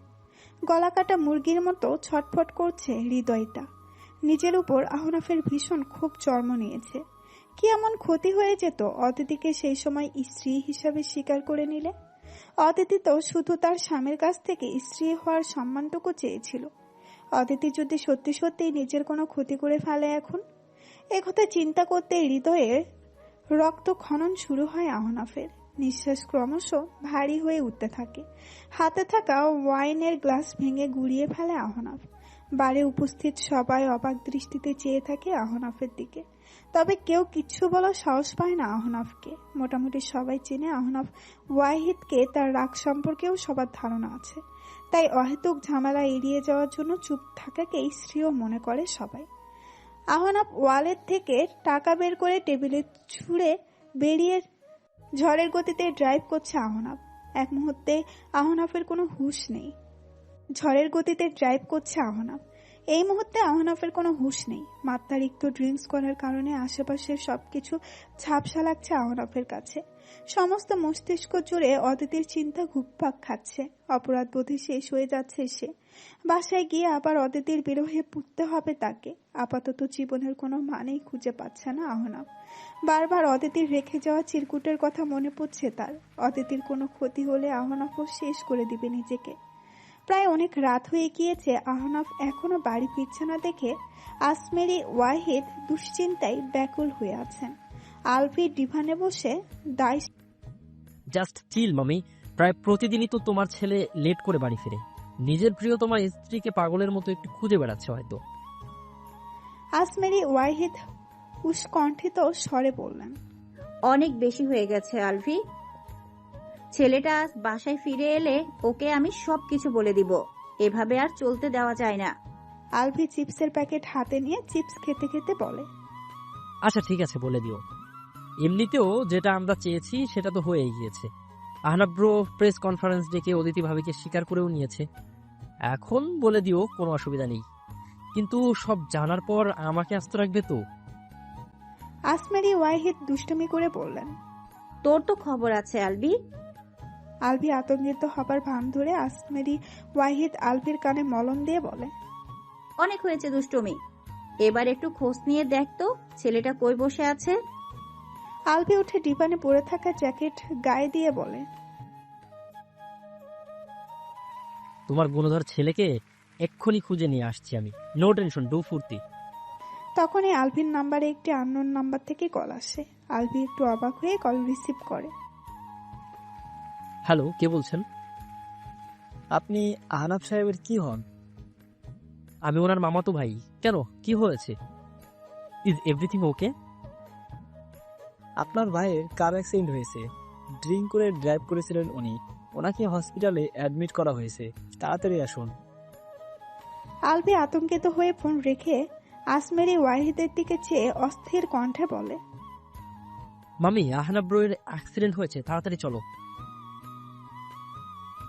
গলা কাটা মুরগির মতো ছটফট করছে হৃদয়টা। নিজের উপর আহনাফের ভীষণ খুব জন্ম নিয়েছে। কি এমন ক্ষতি হয়ে যেত অদিতিকে সেই সময় স্ত্রী হিসাবে স্বীকার করে নিলে? অদিতি তো শুধু তার স্বামীর কাছ থেকে স্ত্রী হওয়ার সম্মানটুকু চেয়েছিল। অদিতি যদি সত্যি সত্যি নিজের কোনো ক্ষতি করে ফেলে এখন? একথা চিন্তা করতে হৃদয়ের রক্ত খনন শুরু হয় আহনাফের। নিঃশ্বাস ক্রমশ ভারী হয়ে উঠতে থাকে। হাতে থাকা ওয়াইনের গ্লাস ভেঙে গুড়িয়ে ফেলে আহনাফ। বারে উপস্থিত সবাই অবাক দৃষ্টিতে চেয়ে থাকে আহনাফের দিকে, তবে কেউ কিচ্ছু বলার সাহস পায় না আহনাফকে। মোটামুটি সবাই চেনে আহনাফ ওয়াহিদকে, তার রাগ সম্পর্কেও সবার ধারণা আছে। তাই অহেতুক ঝামেলা এড়িয়ে যাওয়ার জন্য চুপ থাকাকেই শ্রেয় মনে করে সবাই। আহনাফ ওয়ালেট থেকে টাকা বের করে টেবিলে ছুঁড়ে বেরিয়ে ঝড়ের গতিতে ড্রাইভ করছে আহনাফ। এক মুহূর্তে আহনাফের কোনো হুঁশ নেই। ঝড়ের গতিতে ড্রাইভ করছে আহনাফ। এই মুহূর্তে আহনাফের কোনো হুঁশ নেই। মাত্রাতিরিক্ত ড্রিঙ্কস করার কারণে আশেপাশের সবকিছু ঝাপসা লাগছে আহনাফের কাছে। সমস্ত মস্তিষ্ক জুড়ে অদিতির চিন্তা ঘুরপাক খাচ্ছে। অপরাধ বোধে শেষ হয়ে যাচ্ছে সে। বাসায় গিয়ে আবার অদিতির বিরহে পুড়তে হবে তাকে। আপাতত জীবনের কোনো মানেই খুঁজে পাচ্ছে না আহনাফ। বারবার অদিতির রেখে যাওয়া চিরকুটের কথা মনে পড়ছে তার। অদিতির কোনো ক্ষতি হলে আহনাফও শেষ করে দিবে নিজেকে। প্রায় অনেক রাত হয়ে গিয়েছে। আহনাফ এখনো বাড়ি ফিরছে না দেখে আসমেরি ওয়াহিদ দুশ্চিন্তায় ব্যাকুল হয়ে আছেন। আলভি ডিভানে বসে দায়। জাস্ট চিল মামি, প্রায় প্রতিদিনই তো তোমার ছেলে লেট করে বাড়ি ফিরে। নিজের প্রিয় তোমার স্ত্রীকে পাগলের মতো একটু খুঁজে বেড়াচ্ছে হয়তো। আসমেরি ওয়াহিদ উৎকণ্ঠিত স্বরে বললেন, অনেক বেশি হয়ে গেছে আলভি। ছেলেটা আজ বাসায় ফিরে এলে ওকে আমি সবকিছু বলে দিব। এভাবে আর চলতে দেওয়া যায় না। আলভি চিপসের প্যাকেট হাতে নিয়ে চিপস খেতে খেতে বলে, আচ্ছা ঠিক আছে, বলে দিও। এমনিতেও যেটা আমরা চেয়েছি সেটা তো হয়েই গিয়েছে। আহনাফ ব্রো প্রেস কনফারেন্স ডেকে অদিতি ভাবিকে স্বীকার করেও নিয়েছে। এখন বলে দিও, কোনো অসুবিধা নেই। কিন্তু সব জানার পর আমাকে আস্ত রাখবে তো? আসমেরি ওয়াহিদ দুষ্টুমি করে বললেন। তোর তো খবর আছে আলভি। আলভি আতঙ্কিত হবার ভান ধরে আসমেরি ওয়াহিদ আলভির কানে মলম দিয়ে বলে, অনেক হয়েছে দুষ্টুমি, এবার একটু খোঁজ নিয়ে দেখ তো ছেলেটা কই বসে আছে। আলভি উঠে ডিভানে পড়ে থাকা জ্যাকেট গায়ে দিয়ে বলে, তোমার গুণধর ছেলেকে এক্ষুনি খুঁজে নিয়ে আসছি আমি। নো টেনশন, ডু ফুর্তি। তখনই আলভির নাম্বারে একটি আননোন নাম্বার থেকে কল আসে। আলভি একটু অবাক হয়ে কল রিসিভ করে। হ্যালো, কে বলছেন? আপনি আহনাফ সাহেবের কি হন? আমি ওনার মামাতো ভাই। কেন, কি হয়েছে? Is everything okay? আপনার ভাইয়ের কার অ্যাক্সিডেন্ট হয়েছে। ড্রিঙ্ক করে ড্রাইভ করেছিলেন উনি। ওনাকে হসপিটালে অ্যাডমিট করা হয়েছে। তাড়াতাড়ি আসুন। আলভি আতঙ্কিত হয়ে ফোন রেখে আসমেরি ওয়াহিদের দিকে চেয়ে অস্থির কণ্ঠে বলে, মামি, আহনাফ ব্রোয়ের অ্যাক্সিডেন্ট হয়েছে, তাড়াতাড়ি চলো।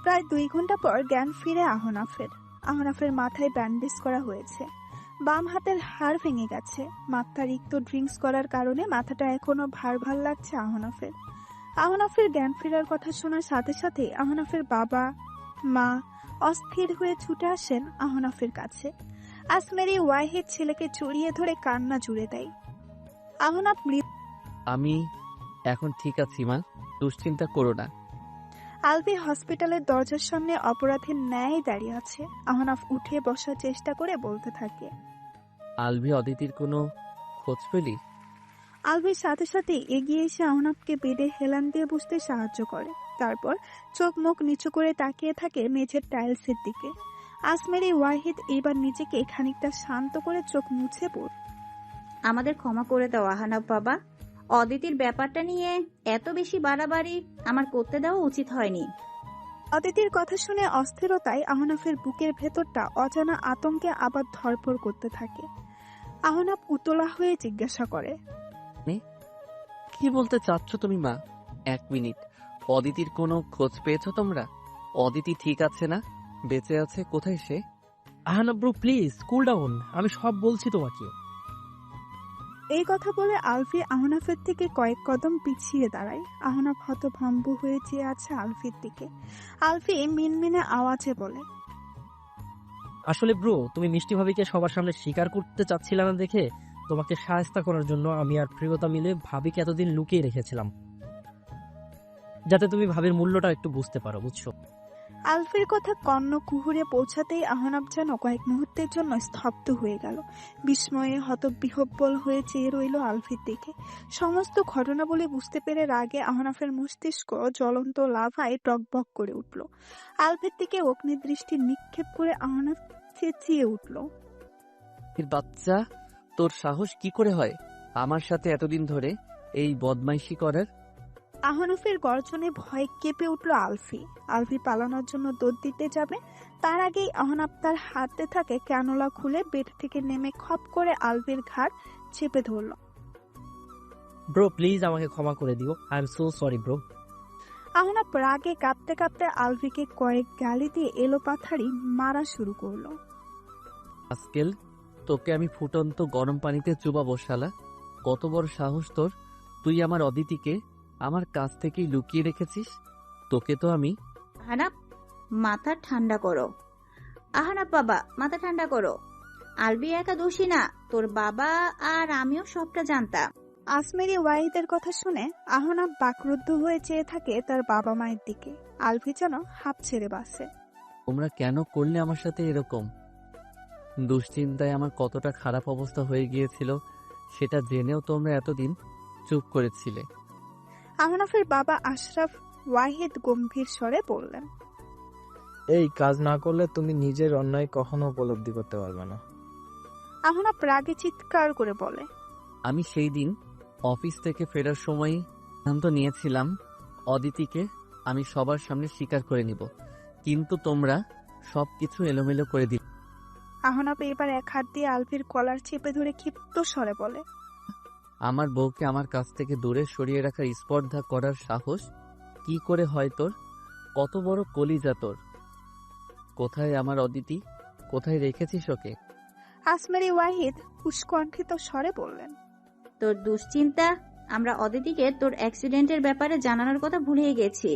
প্রায় 2 ঘন্টা পর জ্ঞান ফিরে আহনাফের। আহনাফের মাথায় ব্যান্ডেজ করা হয়েছে। বাম হাতের হাড় ভেঙে গেছে। মাত্রাতিরিক্ত ড্রিঙ্কস করার কারণে মাথাটা এখনো ভার ভার লাগছে আহনাফের। আহনাফের জ্ঞান ফেরার কথা শোনার সাথে সাথে আহনাফের বাবা মা অস্থির হয়ে ছুটে আসেন আহনাফের কাছে। আসমেরি ওয়াহিদ ছেলেকে জড়িয়ে ধরে কান্না জুড়ে দেয়। আহনাফ আমি এখন ঠিক আছি মা, দুশ্চিন্তা করো না। আলভি হসপিটালের দরজার সামনে অপরাধীর ন্যায় দাঁড়িয়ে আছে। আহনাফ উঠে বসার চেষ্টা করে বলতে থাকে। আলভি অদিতির কোনো খোঁজ পেলি? আলভির সাথে সাথে এগিয়ে এসে আহনাফকে বেডে হেলান দিয়ে বসতে সাহায্য করে। তারপর চোখ মুখ নিচু করে তাকিয়ে থাকে মেঝের টাইলসের দিকে। আসমেরি ওয়াহিদ এবার নিজেকে খানিকটা শান্ত করে চোখ মুছে পড়ল। আমাদের ক্ষমা করে দাও আহনাফ বাবা, অদিতির ব্যাপারটা নিয়ে এত বেশি বাড়াবাড়ি আমার করতে দেওয়া উচিত হয়নি। অদিতির কথা শুনে অস্থিরতায় আহনাফের বুকের ভেতরটা অজানা আতঙ্কে আবার ধরপড় করতে থাকে। আহনাফ উতলা হয়ে জিজ্ঞাসা করে, কি বলতে চাচ্ছ তুমি মা? 1 মিনিট, অদিতির কোনো খোঁজ পেয়েছো তোমরা? অদিতি ঠিক আছে না? বেঁচে আছে? কোথায় সে? Ahnaf bro please cool down, আমি সব বলছি তোমাকে। এই কথা বলে আলফি আহনাফের থেকে কয়েক কদম পিছিয়ে দাঁড়ায়। আহনাফ হতভম্ব হয়ে চেয়ে আছে আলফির দিকে। আলফি মিনমিনে আওয়াজে বলে, আসলে ব্রো তুমি মিষ্টি ভাবিকে সবার সামনে স্বীকার করতে চাচ্ছিলে না দেখে তোমাকে সাহায্য করার জন্য আমি আর প্রিয়তা মিলে ভাবিকে এতদিন লুকিয়ে রেখেছিলাম, যাতে তুমি ভাবির মূল্যটা একটু বুঝতে পারো, বুঝছো? আলফির কথা কর্ণ কুহুরে পৌঁছাতেই আহনাফ যেন কয়েক মুহূর্তের জন্য স্তব্ধ হয়ে গেল। বিস্ময়ে হতবিহ্বল হয়ে চেয়ে রইল আলফির দিকে। সমস্ত ঘটনা বলে বুঝতে পেরে রাগে আহনাফের মস্তিষ্ক জ্বলন্ত লাভায় টকবক করে উঠল। আলফির দিকে অগ্নিদৃষ্টি নিক্ষেপ করে আহনাফ চেঁচিয়ে উঠল, এর বাচ্চা, তোর সাহস কি করে হয় আমার সাথে এতদিন ধরে এই বদমাইশি করার? আহনাফের গর্জনে ভয়ে কেঁপে উঠল আলফি। আলফি পালানোর জন্য দৌড় দিতে যাবে, তার আগেই আহনাফ তার হাতে থাকে ক্যানোলা খুলে বেড থেকে নেমে খপ করে আলফির ঘাড় চেপে ধরল। ব্রো প্লিজ আমাকে ক্ষমা করে দিও, I am so sorry bro. Ahnaf রাগে কাঁপতে কাঁপতে আলফিকে কয়েক গালি দিয়ে এলোপাথারি মারা শুরু করলো। আজকেল তোকে আমি ফুটন্ত গরম পানিতে চুবাবো শালা। কত বড় সাহস তোর! তুই আমার অদিতিকে আমার কাছ থেকেই লুকিয়ে রেখেছিস। তোকে তো আমি... আহনাফ, মাথা ঠান্ডা করো। আহনাফ বাবা, মাথা ঠান্ডা করো। আলবি একা দোষী না, তোর বাবা আর আমিও সবটা জানতাম। আসমেরি ওয়াহিদের কথা শুনে আহনাফ বাকরুদ্ধ হয়ে চেয়ে থাকে তার বাবা মায়ের দিকে। আলফি যেন হাঁপ ছেড়ে বাসে। তোমরা কেন করলে আমার সাথে এরকম? দুশ্চিন্তায় আমার কতটা খারাপ অবস্থা হয়ে গিয়েছিল সেটা জেনেও তোমরা এতদিন চুপ করেছিলে। আহনাফের বাবা আশরাফ ওয়াহিদ গম্ভীর স্বরে বললেন, এই কাজ না করলে তুমি নিজের অন্যায় কখনো উপলব্ধি করতে পারবে না। আহনাফ রাগে চিৎকার করে বলে, আমি সেই দিন অফিস থেকে ফেরার সময় সিদ্ধান্ত নিয়েছিলাম অদিতিকে আমি সবার সামনে স্বীকার করে নিব, কিন্তু তোমরা সবকিছু এলোমেলো করে দিলে। আহনাফ এবার এক হাত দিয়ে আলফির কলার চেপে ধরে ক্ষিপ্ত স্বরে বলে, আমার বউকে আমার কাছ থেকে দূরে সরিয়ে রাখার স্পর্ধা করার সাহস কি করে হয় তোর? কত বড় কলিজা তোর! কোথায় আমার অদিতি? কোথায় রেখেছিস ওকে? আসমেরি ওয়াহিদ উৎকণ্ঠিত স্বরে বললেন, তোর দুশ্চিন্তা, আমরা অদিতিকে তোর অ্যাক্সিডেন্টের ব্যাপারে জানানোর কথা ভুলে গেছি।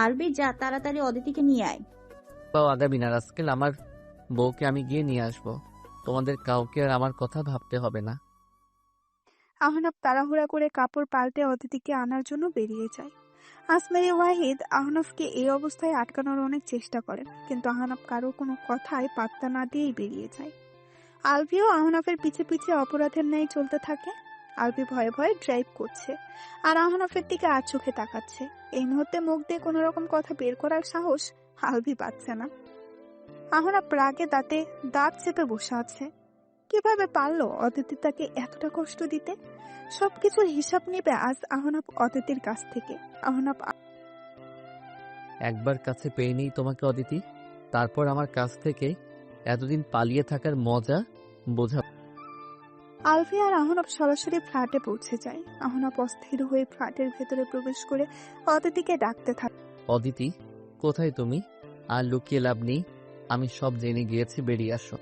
আলবি যা, তাড়াতাড়ি অদিতিকে নিয়ে আয়। বাও আগামী না আজকাল, আমার বউকে আমি গিয়ে নিয়ে আসবো। তোমাদের কাউকে আর আমার কথা ভাবতে হবে না। আহনাফ তাড়াহুড়া করে কাপড় পাল্টে অদিতিকে আনার জন্য বেরিয়ে যায়। আসমেরি ওয়াহিদ আহনাফকে এই অবস্থায় আটকানোর অনেক চেষ্টা করেন, কিন্তু আহনাফ কারো কোনো কথায় পাত্তা না দিয়েই বেরিয়ে যায়। আলভিও আহনাফের পিছে পিছে অপরাধের ন্যায় চলতে থাকে। আলভি ভয়ে ভয়ে ড্রাইভ করছে আর আহনাফের দিকে আর চোখে তাকাচ্ছে। এই মুহূর্তে মুখ দিয়ে কোনো রকম কথা বের করার সাহস আলভি পাচ্ছে না। আহনাফ রাগে দাঁতে দাঁত চেপে বসে আছে। কিভাবে পারলো অদিতি তাকে এতটা কষ্ট দিতে? সবকিছুর হিসাব নিবে আজ আহনাফ অদিতির কাছ থেকে। আহনাফ একবার কাছে পেয়ে নেই তোমাকে অদিতি, তারপর আমার কাছ থেকে এতদিন পালিয়ে থাকার মজা বোঝা। আলফি আর আহনাফ সরাসরি ফ্ল্যাটে পৌঁছে যায়। আহনাফ অস্থির হয়ে ফ্ল্যাটের ভেতরে প্রবেশ করে অদিতিকে ডাকতে থাকে। অদিতি, কোথায় তুমি? আর লুকিয়ে লাভ নেই, আমি সব জেনে গিয়েছি, বেরিয়ে আসো।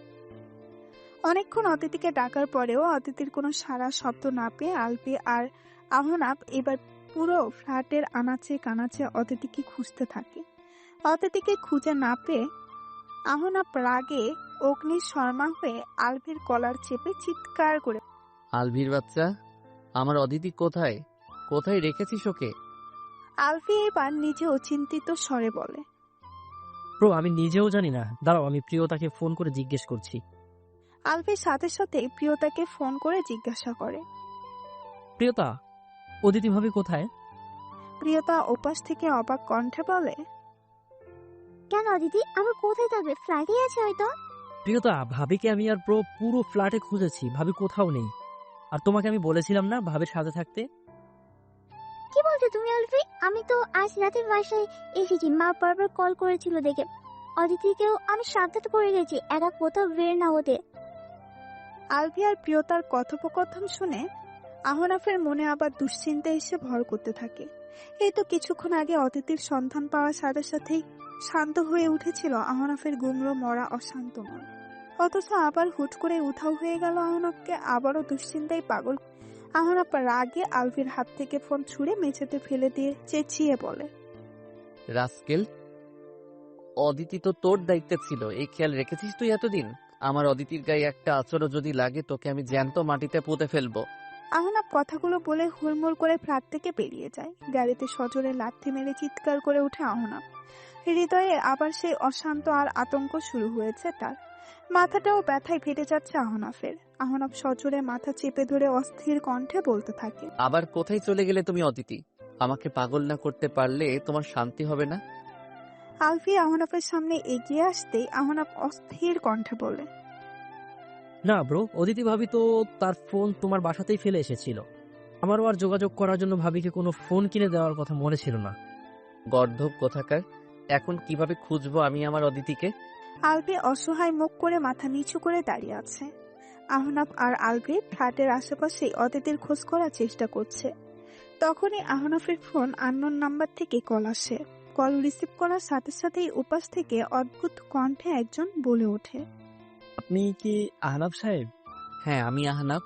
অনেকক্ষণ অদিতিকে ডাকার পরেও অদিতির কোনো সাড়া শব্দ না পেয়ে আলফি আর আহনাফ এবার পুরো ফ্ল্যাটের আনাচে কানাচে অদিতিকে খুঁজতে থাকে। অদিতিকে খুঁজে না পেয়ে আহনাফ রাগে অগ্নি শর্মা হয়ে আলভির কলার চেপে চিৎকার করে, আলভির বাচ্চা, আমার অদিতি কোথায়? কোথায় রেখেছিস ওকে? আলফি এবার নিজেও চিন্তিত স্বরে বলে। ব্রো আমি নিজেও জানি না, দাঁড়াও আমি প্রিয়তাকে ফোন করে জিজ্ঞেস করছি। আলফির সাথে সাথে প্রিয়তাকে ফোন করে জিজ্ঞাসা করে। প্রিয়তা, অদিতি ভাবি কোথায়? প্রিয়তা ওপাশ থেকে অবাক কণ্ঠে বলে। কেন দিদি, আমার কোথায় থাকবে? ফ্লাইটে আছে হয়তো। প্রিয়তা, ভাবিকে আমি আর ব্রো পুরো ফ্ল্যাটে খুঁজেছি, ভাবি কোথাও নেই। আর তোমাকে আমি বলেছিলাম না ভাবির সাথে থাকতে। কি বলছো তুমি আলফি? আমি তো আজ রাতে বাসায় এসেছি, মা বারবার কল করেছিল দেখে। অদিতিকেও আমি সাবধান করে গেছি একা কোথাও বের না হতে। আলফি আর প্রিয়তার কথোপকথন শুনে আহনাফের মনে আবার দুশ্চিন্তা এসে ভর করতে থাকে। এই তো কিছুক্ষণ আগে অদিতির সন্ধান পাওয়ার সাথে সাথেই শান্ত হয়ে উঠেছিল আহনাফের গুমড়ো মরা অশান্ত মন, অথচ আবার হুট করে উধাও হয়ে গেল আহনাফকে। আবারও দুশ্চিন্তায় পাগল। আহনাফ রাগে আলফির হাত থেকে ফোন ছুঁড়ে মেঝেতে ফেলে দিয়ে চেঁচিয়ে বলে। রাস্কেল, অদিতি তো তোর দায়িত্বে ছিল, এই খেয়াল রেখেছিস তুই এতদিন? আমার অদিতির গায়ে একটা আঁচড়ও যদি লাগে তোকে আমি জ্যান্ত মাটিতে পুঁতে ফেলবো। আহনাফ কথাগুলো বলে হুড়মুড় করে ফ্ল্যাট থেকে বেরিয়ে যায়। গাড়িতে সজোরে লাথি মেরে চিৎকার করে ওঠে আহনাফ। হৃদয়ে আবার সেই অশান্ত আর আতঙ্ক শুরু হয়েছে তার। মাথাটাও ব্যথায় ফেটে যাচ্ছে আহনাফের। আহনাফ সজোরে মাথা চেপে ধরে অস্থির কণ্ঠে বলতে থাকে। আবার কোথায় চলে গেলে তুমি অদিতি? আমাকে পাগল না করতে পারলে তোমার শান্তি হবে না। আলফি আহনাফের সামনে এগিয়ে আসতেই আহনাফ অস্থির কণ্ঠে বলে। না ব্রো, অদিতি ভাবি তো তার ফোন তোমার বাসাতেই ফেলে এসেছিল। আমারও আর যোগাযোগ করার জন্য ভাবিকে কোনো ফোন কিনে দেওয়ার কথা মনে ছিল না। গর্ধব কোথাকার, এখন কিভাবে খুঁজবো আমি আমার অদিতিকে? আলফি অসহায় মুখ করে মাথা নিচু করে দাঁড়িয়ে আছে। আহনাফ আর আলফি ফ্ল্যাটের আশেপাশে অদিতির খোঁজ করার চেষ্টা করছে। তখনই আহনাফের ফোন আননোন নাম্বার থেকে কল আসে। কল রিসিভ করার সাথে সাথেই উপাস থেকে অদ্ভুত কণ্ঠে একজন বলে ওঠে। আপনি কি আহনাফ সাহেব? হ্যাঁ আমি আহনাফ।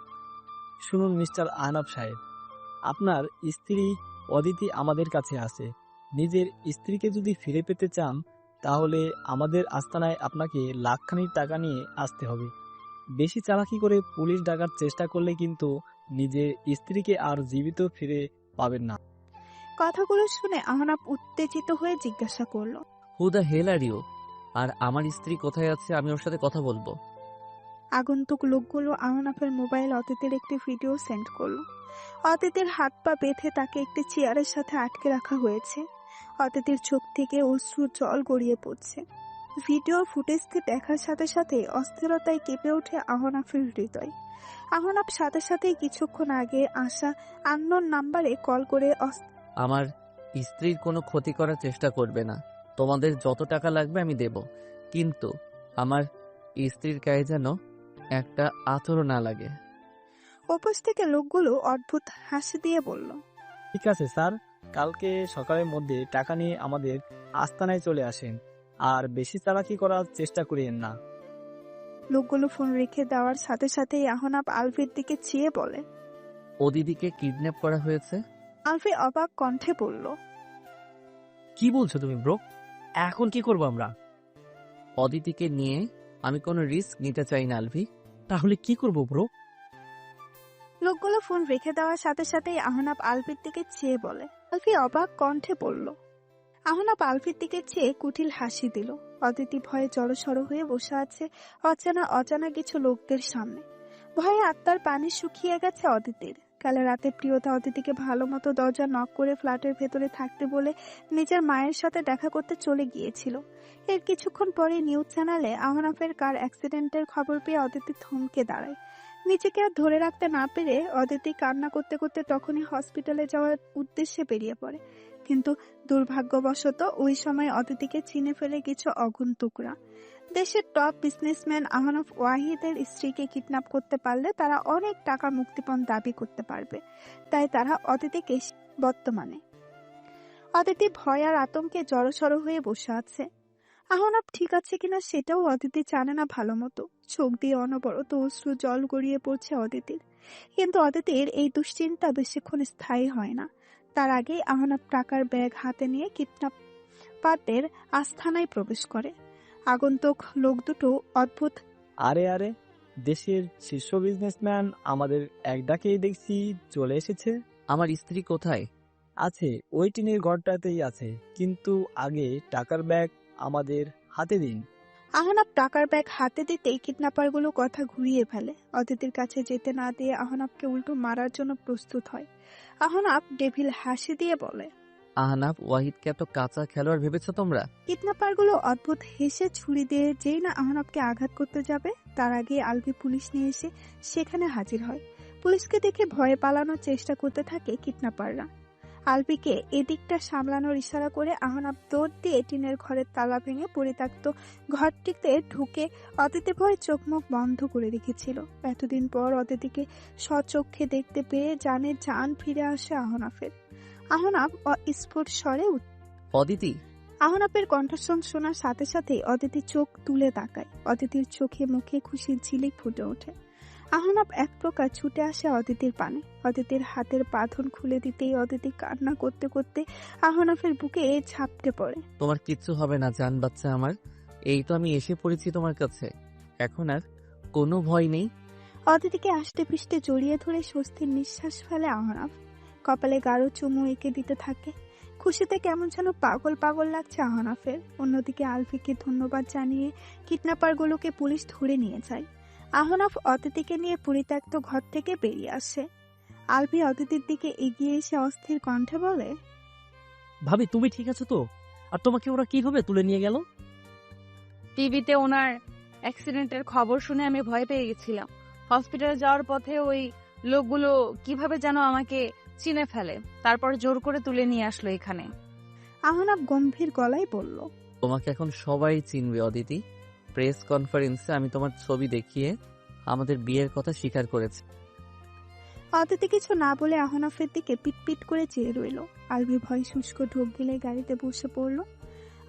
শুনুন মিস্টার আহনাফ সাহেব, আপনার স্ত্রী অদিতি আমাদের কাছে আছে। নিজের স্ত্রীকে যদি ফিরে পেতে চান তাহলে আমাদের আস্তানায় আপনাকে লাখখানিক টাকা নিয়ে আসতে হবে। বেশি চালাকি করে পুলিশ ডাকার চেষ্টা করলে কিন্তু নিজের স্ত্রীকে আর জীবিত ফিরে পাবেন না। কথাগুলো শুনে আহনাফ উত্তেজিত হয়ে জিজ্ঞাসা করলো। Who the hell are you? আর আমার স্ত্রী কোথায় আছে আমি ওর সাথে কথা বলবো। আগন্তুক লোকগুলো আহনাফের মোবাইল অদিতির একটি ভিডিও সেন্ড করলো। অদিতির হাত পা বেঁধে তাকে একটি চেয়ারের সাথে আটকে রাখা হয়েছে। অদিতির চোখ থেকে অশ্রুর জল গড়িয়ে পড়ছে। ভিডিওর ফুটেজটি দেখার সাথে সাথে অস্থিরতায় কেঁপে ওঠে আহনাফের হৃদয়। আহনাফ সাথে সাথেই কিছুক্ষণ আগে আসা আননোন নাম্বারে কল করে আমার স্ত্রীর কোনো ক্ষতি করার চেষ্টা করবে না। তোমাদের যত টাকা লাগবে আমি দেব, কিন্তু আমার স্ত্রীর গায়ে যেন একটা আঁচড়ও না লাগে। ওপাশ থেকে লোকগুলো অদ্ভুত হাসি দিয়ে বলল। ঠিক আছে স্যার, কালকে সকালের মধ্যে টাকা নিয়ে আমাদের আস্তানায় চলে আসেন, আর বেশি চালাকি করার চেষ্টা করিয়েন না। লোকগুলো ফোন রেখে দেওয়ার সাথে সাথেই আহনাফ আলফির দিকে চেয়ে বলে। অদিতিকে কিডন্যাপ করা হয়েছে। আলফি অবাক কণ্ঠে বলল। কি বলছো তুমি ব্রো? এখন কি করবো আমরা? অদিতিকে নিয়ে আমি কোনো রিস্ক নিতে চাই না আলভি। তাহলে কি করবো ব্রো? লোকগুলো ফোন রেখে দেওয়ার সাথে সাথেই আহনাফ আলফির দিকে চেয়ে বলে। আলফি অবাক কণ্ঠে বলল। আহনাফ আলফির দিকে চেয়ে কুটিল হাসি দিল। অদিতি ভয়ে জড়সড় হয়ে বসে আছে অজানা কিছু লোকদের সামনে। ভয়ে আত্মার পানি শুকিয়ে গেছে অদিতির। কাল রাতে প্রিয়তা অদিতিকে ভালো মতো দরজা নক করে ফ্ল্যাটের ভেতরে থাকতে বলে নিজের মায়ের সাথে দেখা করতে চলে গিয়েছিল। এর কিছুক্ষণ পরে নিউজ চ্যানেলে আহনাফের কার অ্যাক্সিডেন্টের খবর পেয়ে অদিতি থমকে দাঁড়ায়। নিজেকে আর ধরে রাখতে না পেরে অদিতি কান্না করতে করতে তখনই হসপিটালে যাওয়ার উদ্দেশ্যে বেরিয়ে পড়ে। কিন্তু দুর্ভাগ্যবশত ওই সময় অদিতিকে চিনে ফেলে কিছু অগুন্তুকরা। দেশের টপ বিজনেসম্যান আহনাফ ওয়াহিদের স্ত্রীকে কিডন্যাপ করতে পারলে তারা অনেক টাকার মুক্তিপণ দাবি করতে পারবে। তাই তারা অদিতিকে বর্তমানে অদিতি ভয় আর আতঙ্কে জড়সড় হয়ে বসে আছে। আহনাফ ঠিক আছে কিনা সেটাও অদিতি জানে না ভালো মতো। চোখ দিয়ে অনবরত অশ্রু জল গড়িয়ে পড়ছে অদিতির। কিন্তু অদিতির এই দুশ্চিন্তা বেশিক্ষণ স্থায়ী হয় না। তার আগেই আহনাফ টাকার ব্যাগ হাতে নিয়ে কিডন্যাপারদের আস্তানায় প্রবেশ করে। আগন্তুক লোক দুটো অদ্ভুত। আরে দেশের শীর্ষ বিজনেসম্যান আমাদের এক ডাকেই দেখছি চলে এসেছে। আমার স্ত্রী কোথায়? আছে, ওই টিনের ঘরটাতেই আছে, কিন্তু আগে টাকার ব্যাগ আমাদের হাতে দিন। আহনাফ টাকার ব্যাগ হাতে দিতেই কিডন্যাপারগুলো কথা ঘুরিয়ে ফেলে। অদিতির কাছে যেতে না দিয়ে আহনাফকে উল্টো মারার জন্য প্রস্তুত হয়। আহনাফ ডেভিল হাসি দিয়ে বলে, আহনাফ ওয়াহিদকে এত কাঁচা খেলোয়াড় ভেবেছো তোমরা? কিডন্যাপারগুলো অদ্ভুত হেসে ছুরি দিয়ে যেই না আহনাফকে আঘাত করতে যাবে তার আগে আলভি পুলিশ নিয়ে এসে সেখানে হাজির হয়। পুলিশকে দেখে ভয়ে পালানোর চেষ্টা করতে থাকে কিডন্যাপাররা। আলভিকে এদিকটা সামলানোর ইশারা করে আহনাফ দৌড় দিয়ে টিনের ঘরের তালা ভেঙে পরিত্যক্ত ঘরটিতে ঢুকে অদিতি ভয়ে চোখ মুখ বন্ধ করে রেখেছিল। এতদিন পর অদিতিকে স্বচক্ষে দেখতে পেয়ে জানে জান ফিরে আসে আহনাফের। আহনাফ অস্ফুট স্বরে অদিতি, আহনাফের কণ্ঠস্বর শোনার সাথে সাথে অদিতি চোখ তুলে তাকায়। অদিতির চোখে মুখে খুশির ঝিলিক ফুটে ওঠে। আহনাফ এক প্রকার ছুটে আসে অদিতির পানে। অদিতির হাতের বাঁধন খুলে দিতেই অদিতি কান্না করতে করতে আহনাফের বুকে ঝাপটে পড়ে। তোমার কিচ্ছু হবে না জান বাচ্চা আমার। এই তো আমি এসে পড়েছি তোমার কাছে, এখন আর কোনো ভয় নেই। অদিতিকে আষ্টে পিষ্টে জড়িয়ে ধরে স্বস্তির নিঃশ্বাস ফেলে আহনাফ। কপালে গাঢ় চুমু এঁকে দিতে থাকে। খুশিতে কেমন যেন পাগল পাগল লাগছে আহনাফের। অন্যদিকে আলফিকে ধন্যবাদ জানিয়ে কিডন্যাপারগুলোকে পুলিশ ধরে নিয়ে যায়। আহনাফ অদিতিকে নিয়ে পরিত্যক্ত ঘর থেকে বেরিয়ে আসে। আলফি অদিতির দিকে এগিয়ে এসে অস্থির কণ্ঠে বলে, ভাবি তুমি ঠিক আছো তো? আর তোমাকে ওরা কিভাবে তুলে নিয়ে গেল? টিভিতে ওনার অ্যাক্সিডেন্টের খবর শুনে আমি ভয় পেয়ে গেছিলাম। হসপিটালে যাওয়ার পথে ওই লোকগুলো কিভাবে যেন আমাকে চিনে ফেলে, তারপর জোর করে তুলে নিয়ে আসলো এখানে। আহনাফ গম্ভীর গলায় বলল, তোমাকে এখন সবাই চিনবে অদিতি। প্রেস কনফারেন্সে আমি তোমার ছবি দেখিয়ে আমাদের বিয়ের কথা স্বীকার করেছি। অদিতি কিছু না বলে আহনাফের দিকে পিটপিট করে চেয়ে রইল। আলভি ভয় শুষ্ক ঢোক গিলে গাড়িতে বসে পড়ল।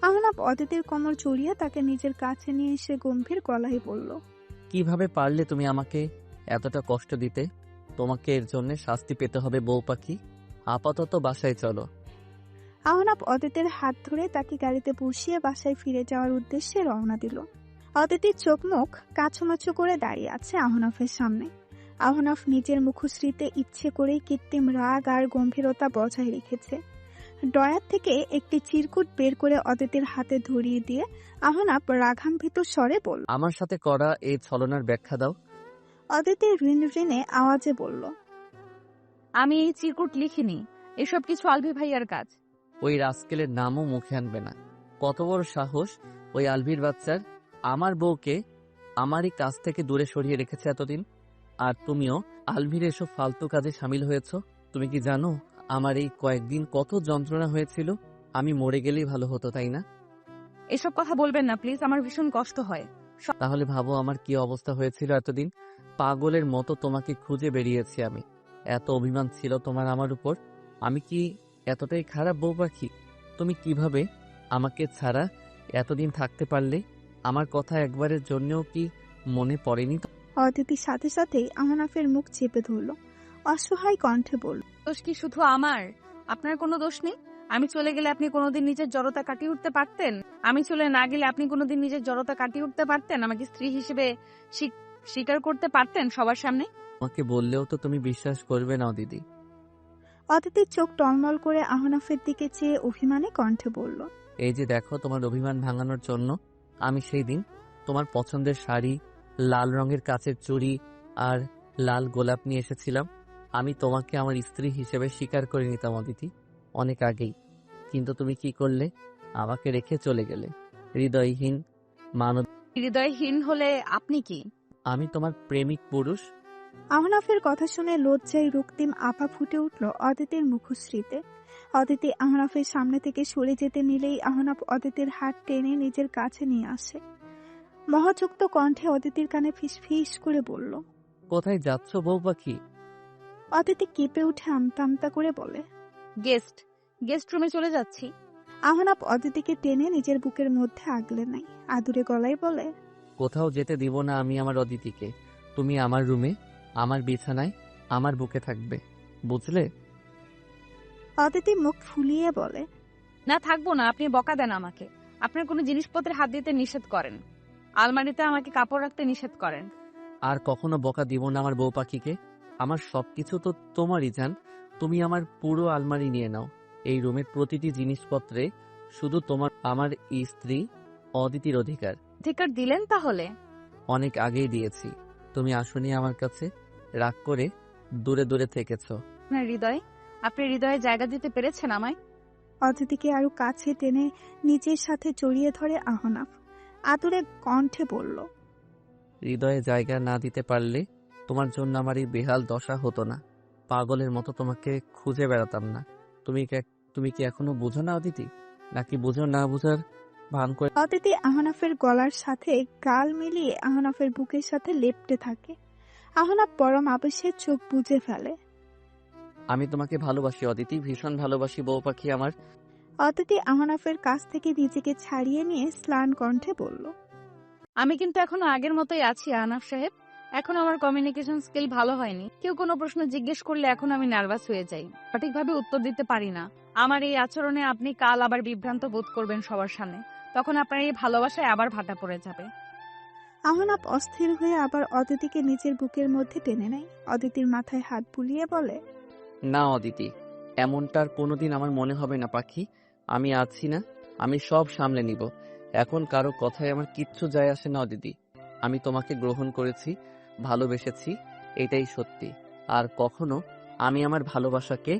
আহনাফ অদিতির কোমর জড়িয়ে তাকে নিজের কাছে নিয়ে এসে গম্ভীর গলায় বলল, কিভাবে পারলে তুমি আমাকে এতটা কষ্ট দিতে? তোমাকে এর জন্য শাস্তি পেতে হবে বউ পাখি। আপাতত বাসায় চলো। আহনাফ অদিতির হাত ধরে তাকে গাড়িতে বসিয়ে বাসায় ফিরে যাওয়ার উদ্দেশ্যে রওনা দিল। অদিতির চোখ মুখ কাছুমাছু করে দাঁড়িয়ে আছে আহনাফের সামনে। আহনাফ নিজের মুখশ্রীতে ইচ্ছে করেই কৃত্রিম রাগ আর গম্ভীরতা বজায় রেখেছে। ড্রয়ার থেকে একটি চিরকুট বের করে অদিতির হাতে ধরিয়ে দিয়ে আহনাফ রাগান্বিত স্বরে বলল, আমার সাথে করা এই ছলনার ব্যাখ্যা দাও। অদিতি ঋণ ঋণে আওয়াজে বলল, আমি এই চিরকুট লিখিনি, এসব কিছু আলভি ভাইয়ার কাজ। ওই রাস্কেলের নামও মুখে আনবে না। কত বড় সাহস ওই আলভির বাচ্চার! আমার বউকে আমারই কাছ থেকে দূরে সরিয়ে রেখেছে এতদিন। আর তুমিও আলভির এসব ফালতু কাজে সামিল হয়েছ। তুমি কি জানো আমার এই কয়েকদিন কত যন্ত্রণা হয়েছিল? আমি মরে গেলেই ভালো হতো, তাই না? এসব কথা বলবেন না প্লিজ, আমার ভীষণ কষ্ট হয়। তাহলে ভাবো আমার কি অবস্থা হয়েছিল এতদিন। পাগলের মতো তোমাকে খুঁজে বেরিয়েছি আমি। এত অভিমান ছিল তোমার আমার উপর। আমি কি এতটাই খারাপ বউ পাখি? তুমি কিভাবে আমাকে ছাড়া এতদিন থাকতে পারলে? আমার কথা একবারের জন্যও কি মনে পড়েনি? অদিতির সাথে সাথেই আহনাফের মুখ চেপে ধরল। অসহায় কণ্ঠে বলল, দোষ কি শুধু আমার? আপনার কোনো দোষ নেই? আমি চলে গেলে আপনি কোনোদিন নিজের জড়তা কাটিয়ে উঠতে পারতেন? আমি চলে না গেলে আপনি কোনোদিন নিজের জড়তা কাটিয়ে উঠতে পারতেন? আমাকে স্ত্রী হিসেবে স্বীকার করতে পারতেন সবার সামনে? আমাকে বললেও তো তুমি বিশ্বাস করবে না দিদি। অদিতির চোখ টলমল করে আহনাফের দিকে চেয়ে অভিমানী কণ্ঠে বলল, এই যে দেখো, তোমার অভিমান ভাঙানোর জন্য আমি সেই দিন তোমার পছন্দের শাড়ি, লাল রঙের কাচের চুড়ি আর লাল গোলাপ নিয়ে এসেছিলাম। আমি তোমাকে আমার স্ত্রী হিসেবে স্বীকার করে নিতাম অদিতি, অনেক আগেই। কিন্তু তুমি কি করলে? আমাকে রেখে চলে গেলে। হৃদয়হীন মানব। হৃদয়হীন হলে আপনি কি? আমি তোমার প্রেমিক পুরুষ। আহনাফের কথা শুনে লজ্জায় রক্তিম আপা ফুটে উঠল অদিতির মুখশ্রীতে। অদিতি আহনাফের সামনে থেকে সরে যেতে নিলেই আহনাফ অদিতির হাত টেনে নিজের কাছে নিয়ে আসে। মহাযুক্ত কণ্ঠে অদিতির কানে ফিসফিস করে বলল, কোথায় যাচ্ছ বউ পাখি? অদিতি কেঁপে উঠে আমতা আমতা করে বলে, গেস্ট রুমে চলে যাচ্ছি। আহনাফ অদিতিকে টেনে নিজের বুকের মধ্যে আগলে নেয়। আদুরে গলায় বলে, কোথাও যেতে দিব না আমি আমার অদিতিকে। তুমি আমার রুমে, আমার বিছানায়, আমার বুকে থাকবে, বুঝলে? অদিতি মুখ ফুলিয়ে বলে, না, থাকবো না। আপনি বকা দেন আমাকে। আপনার কোনো জিনিসপত্রে হাত দিতে নিষেধ করেন, আলমারিতে আমাকে কাপড় রাখতে নিষেধ করেন। আর কখনো বকা দিব না আমার বউ পাখিকে। আমার সবকিছু তো তোমারই জান। তুমি আমার পুরো আলমারি নিয়ে নাও, এই রুমের প্রতিটি জিনিসপত্রে শুধু তোমার আমার স্ত্রী অদিতির অধিকার। অধিকার দিলেন তাহলে? অনেক আগেই দিয়েছি, তুমি আসনি আমার কাছে, রাগ করে দূরে দূরে থেকেছো। আপনি হৃদয়ে জায়গা দিতে পেরেছেন আমায়? অদিতিকে আরো কাছে টেনে নিজের সাথে জড়িয়ে ধরে আহনাফ আদুরে কণ্ঠে বলল, হৃদয়ে জায়গা না দিতে পারলে তোমার জন্য আমার এই বেহাল দশা হতো না। পাগলের মতো তোমাকে খুঁজে বেড়াতাম না। তুমি কি এখনো বুঝো না অদিতি, নাকি বুঝো না বুঝার ভান করে? অদিতি আহনাফের গলার সাথে গাল মিলিয়ে আহনাফের বুকের সাথে লেপ্টে থাকে। আহনাফ পরম আবেশে চোখ বুজে ফেলে। আমি তোমাকে ভালোবাসি অদিতি, ভীষণ ভালোবাসি বউ পাখি আমার। অদিতি আহনাফের কাছ থেকে নিজেকে ছাড়িয়ে নিয়ে স্লান কণ্ঠে বলল, আমি কিন্তু এখনো আগের মতোই আছি আহনাফ সাহেব। এখন আমার কমিউনিকেশন স্কিল ভালো হয়নি। কেউ কোনো প্রশ্ন জিজ্ঞেস করলে এখন আমি নার্ভাস হয়ে যাই, সঠিকভাবে উত্তর দিতে পারি না। আমার এই আচরণে আপনি কাল আবার বিভ্রান্ত বোধ করবেন সবার সামনে, তখন আপনার এই ভালোবাসায় আবার ভাটা পড়ে যাবে। আহনাফ অস্থির হয়ে আবার অদিতিকে নিজের বুকের মধ্যে টেনে নেয়। অদিতির মাথায় হাত বুলিয়ে বলে, না অদিতি, এমনটার কোনোদিন আমার মনে হবে না পাখি। আমি আছি না, আমি সব সামলে নিব। এখন কারো কথায় আমার কিচ্ছু যায় আসে না অদিতি। আমি তোমাকে গ্রহণ করেছি, ভালোবেসেছি, এটাই সত্যি। আর কখনো আমি আমার ভালোবাসাকে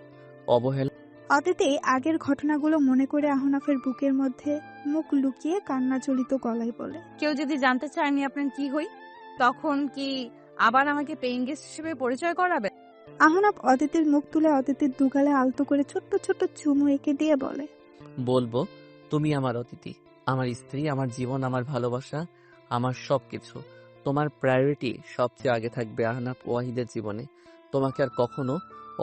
অবহেলা। অদিতি আগের ঘটনাগুলো মনে করে আহনাফের বুকের মধ্যে মুখ লুকিয়ে কান্না জড়িত গলায় বলে, কেউ যদি জানতে চায় আমি আপনার কি হই, তখন কি আবার আমাকে পেইং গেস্ট হিসেবে পরিচয় করাবে? আহনাফ অদিতির মুখ তুলে অদিতির দুগালে আলতো করে ছোট্ট ছোট্ট চুমু এঁকে দিয়ে বলে, বলবো তুমি আমার অতিথি, আমার স্ত্রী, আমার জীবন, আমার ভালোবাসা, আমার সবকিছু। তোমার প্রায়োরিটি সবচেয়ে আগে থাকবে আহনাফ ওয়াহিদের জীবনে। তোমাকে আর কখনো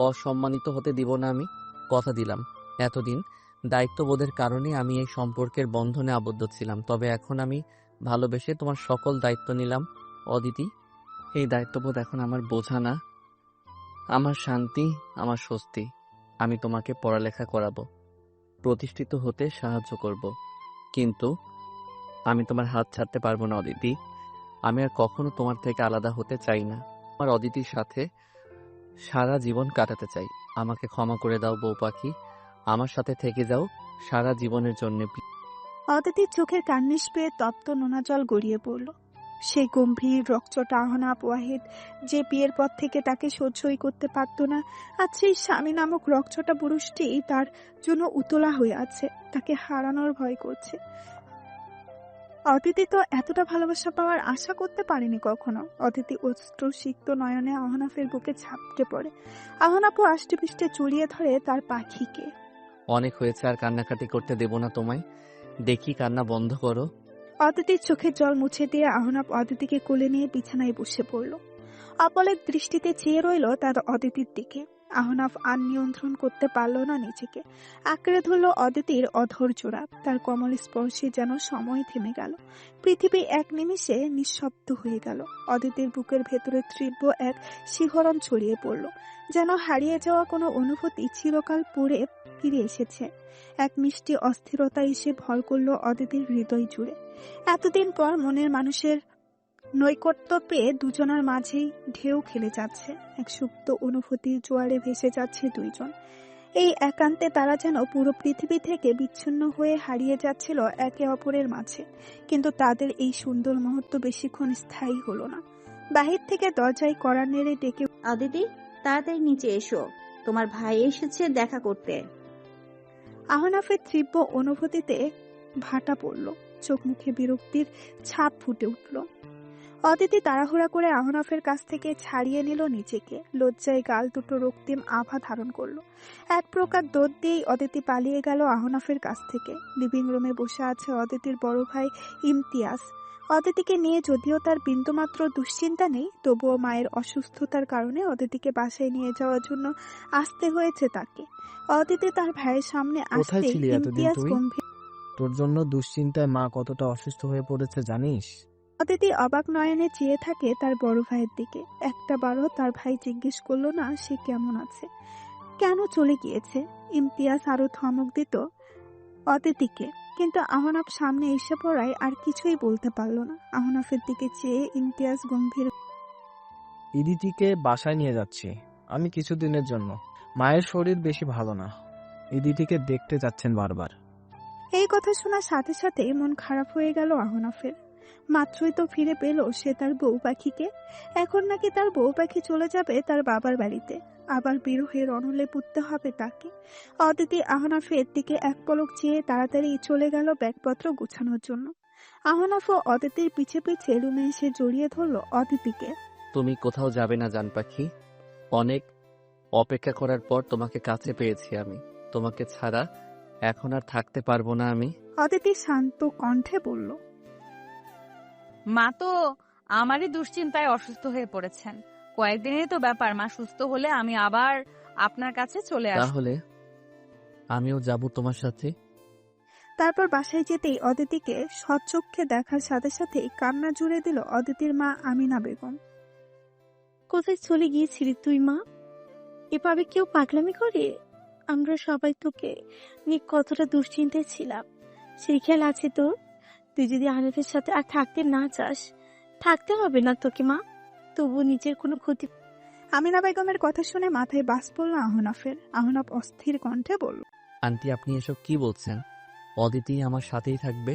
অসম্মানিত হতে দিব না আমি, কথা দিলাম। এতদিন দায়িত্ববোধের কারণে আমি এই সম্পর্কের বন্ধনে আবদ্ধ ছিলাম, তবে এখন আমি ভালোবেসে তোমার সকল দায়িত্ব নিলাম অদিতি। এই দায়িত্ববোধ এখন আমার বোঝা না, আমার শান্তি, আমার স্বস্তি। আমি তোমাকে পড়ালেখা করাবো, প্রতিষ্ঠিত হতে সাহায্য করব, কিন্তু আমি তোমার হাত ছাড়তে পারবো না অদিতি। আমি আর কখনো তোমার থেকে আলাদা হতে চাই না। আমার অদিতির সাথে সারা জীবন কাটাতে চাই। আমাকে ক্ষমা করে দাও বউ পাখি, আমার সাথে থেকে যাও সারা জীবনের জন্য। অদিতির চোখের কার্নিশ পেয়ে তপ্ত নোনা জল গড়িয়ে পড়ল। সেই গম্ভীর রকচটা আহনাফ ওয়াহিদ যে বিয়ের পর থেকে তাকে সহ্যই করতে পারত না, আজ সেই স্বামী নামক রকচটা পুরুষটি তার জন্য উতলা হয়ে আছে, তাকে হারানোর ভয় করছে। অদিতি তো এতটা ভালোবাসা পাওয়ার আশা করতে পারেনি কখনো। অদিতি অশ্রুসিক্ত নয়নে আহনাফের বুকে ঝাপটে পড়ে। আহনাফও আষ্টে পিষ্টে জড়িয়ে ধরে তার পাখিকে। অনেক হয়েছে, আর কান্নাকাটি করতে দেব না তোমায়। দেখি কান্না বন্ধ করো। অদিতির চোখের জল মুছে দিয়ে আহনাফ অদিতিকে কোলে নিয়ে বিছানায় বসে পড়ল। অপলক দৃষ্টিতে চেয়ে রইল তার অদিতির দিকে। আহনাফ আর নিয়ন্ত্রণ করতে পারল না নিজেকে, আঁকড়ে ধরল অদিতির অধর জোড়া। তার কমল স্পর্শে যেন সময় থেমে গেল, পৃথিবী এক নিমিষে নিঃশব্দ হয়ে গেল। অদিতির বুকের ভেতরে তীব্র এক শিহরণ ছড়িয়ে পড়ল, যেন হারিয়ে যাওয়া কোনো অনুভূতি চিরকাল পরে ফিরে এসেছে। এক মিষ্টি অস্থিরতা এসে ভর করল অদিতির হৃদয় জুড়ে। এতদিন পর মনের মানুষের নৈকট্য পেয়ে দুজনের মাঝেই ঢেউ খেলে যাচ্ছে, এক সুপ্ত অনুভূতির জোয়ারে ভেসে যাচ্ছে দুইজন। এই একান্তে তারা যেন পুরো পৃথিবী থেকে বিচ্ছিন্ন হয়ে হারিয়ে যাচ্ছিল একে অপরের মাঝে। কিন্তু তাদের এই সুন্দর মুহূর্ত বেশিক্ষণ স্থায়ী হলো না। বাহির থেকে দরজায় কড়া নেড়ে ডেকে, অদিতি, তাড়াতাড়ি নিচে এসো, তোমার ভাই এসেছে দেখা করতে। আহনাফের তীব্র অনুভূতিতে ভাটা পড়ল, চোখ মুখে বিরক্তির ছাপ ফুটে উঠল। অদিতি তাড়াহুড়া করে আহনাফের কাছ থেকে ছাড়িয়ে নিল নিজেকে, লজ্জায় গাল দুটো রক্তিম আভা ধারণ করলো। এক প্রকার দৌড় দিয়েই অদিতি পালিয়ে গেল আহনাফের কাছ থেকে। লিভিং রুমে বসে আছে অদিতির বড় ভাই ইমতিয়াজ। অদিতিকে নিয়ে যদিও তার বিন্দুমাত্র দুশ্চিন্তা নেই, তবুও মায়ের অসুস্থতার কারণে অদিতিকে বাসায় নিয়ে যাওয়ার জন্য আসতে হয়েছে তাকে। অদিতি তার ভাইয়ের সামনে আসতে ইমতিয়াজ গম্ভীর, তোর জন্য দুশ্চিন্তায় মা কতটা অসুস্থ হয়ে পড়েছে জানিস? অদিতি অবাক নয়নে চেয়ে থাকে তার বড় ভাইয়ের দিকে। একটা বারও তার ভাই জিজ্ঞেস করলো না সে কেমন আছে, কেন চলে গিয়েছে। ইমতিয়াজ আরো ধমক দিত অদিতিকে, কিন্তু আহনাফ সামনে এসে পড়ায় আর কিছুই বলতে পারল না। আহনাফের দিকে চেয়ে ইমতিয়াজ গম্ভীর, ইদিতিকে বাসায় নিয়ে যাচ্ছি আমি কিছুদিনের জন্য, মায়ের শরীর বেশি ভালো না। ইদিতিকে দেখতে যাচ্ছেন বারবার। এই কথা শোনার সাথে সাথে মন খারাপ হয়ে গেল আহনাফের। মাত্রই তো ফিরে পেল সে তার বউ পাখিকে, এখন নাকি তার বউ পাখি চলে যাবে তার বাবার বাড়িতে, আবার বিরহের অনলে পুততে হবে তাকে। অদিতি আহনাফের দিকে এক পলক চেয়ে তাড়াতাড়ি চলে গেল ব্যাগপত্র গুছানোর জন্য। আহনাফ ও অদিতির পিছে পিছে রুমে এসে জড়িয়ে ধরল অদিতিকে। তুমি কোথাও যাবে না জান পাখি, অনেক অপেক্ষা করার পর তোমাকে কাছে পেয়েছি আমি। তোমাকে ছাড়া এখন আর থাকতে পারবো না আমি। অদিতি শান্ত কণ্ঠে বলল, মা তো আমারই দুশ্চিন্তায় অসুস্থ হয়ে পড়েছেন। কয়েকদিনের তো ব্যাপার, মা সুস্থ হলে আমি আবার আপনার কাছে চলে আসব। তাহলে আমিও যাব তোমার সাথে। তারপর বাসায় যেতেই অদিতিকে সচক্ষে দেখার সাথে সাথেই কান্না জুড়ে দিল অদিতির মা আমিনা বেগম। কোথায় চলে গিয়েছিলি তুই মা? এভাবে কেউ পাগলামি করে? আমরা সবাই তোকে নিয়ে কতটা দুশ্চিন্তায় ছিলাম, সেই খেয়াল আছে তোর? তুই যদি আরিফের সাথে আর থাকতে না চাস, থাকতে হবে না তোকে মা, তবু নিজের কোনো ক্ষতি। আমিনা বেগমের কথা শুনে মাথায় বাজ পড়ল আহনাফের। আহনাফ অস্থির কণ্ঠে বলল, আন্টি আপনি এসব কি বলছেন? অদিতি আমার সাথেই থাকবে।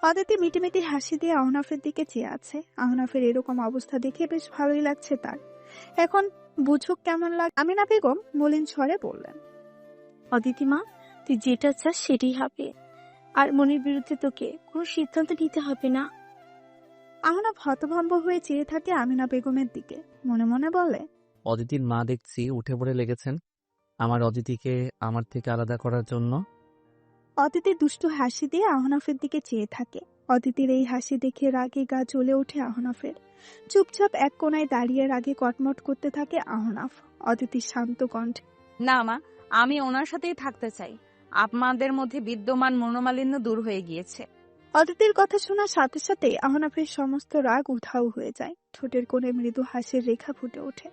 অদিতি মিটিমিটি হাসি দিয়ে আহনাফের দিকে চেয়ে আছে। আহনাফের এরকম অবস্থা দেখে বেশ ভালোই লাগছে তার। এখন বুঝুক কেমন লাগ। আমিনা বেগম মলিন স্বরে বললেন, অদিতি মা, তুই যেটা চাস সেটাই হবে, আর মনের বিরুদ্ধে তোকে কোনো সিদ্ধান্ত নিতে হবে না। আহনাফ হতভম্ব হয়ে চেয়ে থাকে আমিনা বেগমের দিকে, মনে মনে বলে, অদিতির মা দেখছি উঠে পড়ে লেগেছেন আমার অদিতিকে আমার থেকে আলাদা করার জন্য। অদিতি দুষ্টু হাসি দিয়ে আহনাফের দিকে চেয়ে থাকে। অদিতির এই হাসি দেখে রাগে গা জ্বলে ওঠে আহনাফের। চুপচাপ এক কোনায় দাঁড়িয়ে রাগে কটমট করতে থাকে আহনাফ। অদিতি শান্ত কণ্ঠে, না মা, আমি ওনার সাথেই থাকতে চাই। আপনাদের মধ্যে বিদ্যমান মনোমালিন্য দূর হয়ে গিয়েছে। অদিতির কথা শোনার সাথে সাথে আহনাফের সমস্ত রাগ উধাও হয়ে যায়। ঠোঁটের কোণে মৃদু হাসির রেখা ফুটে ওঠে।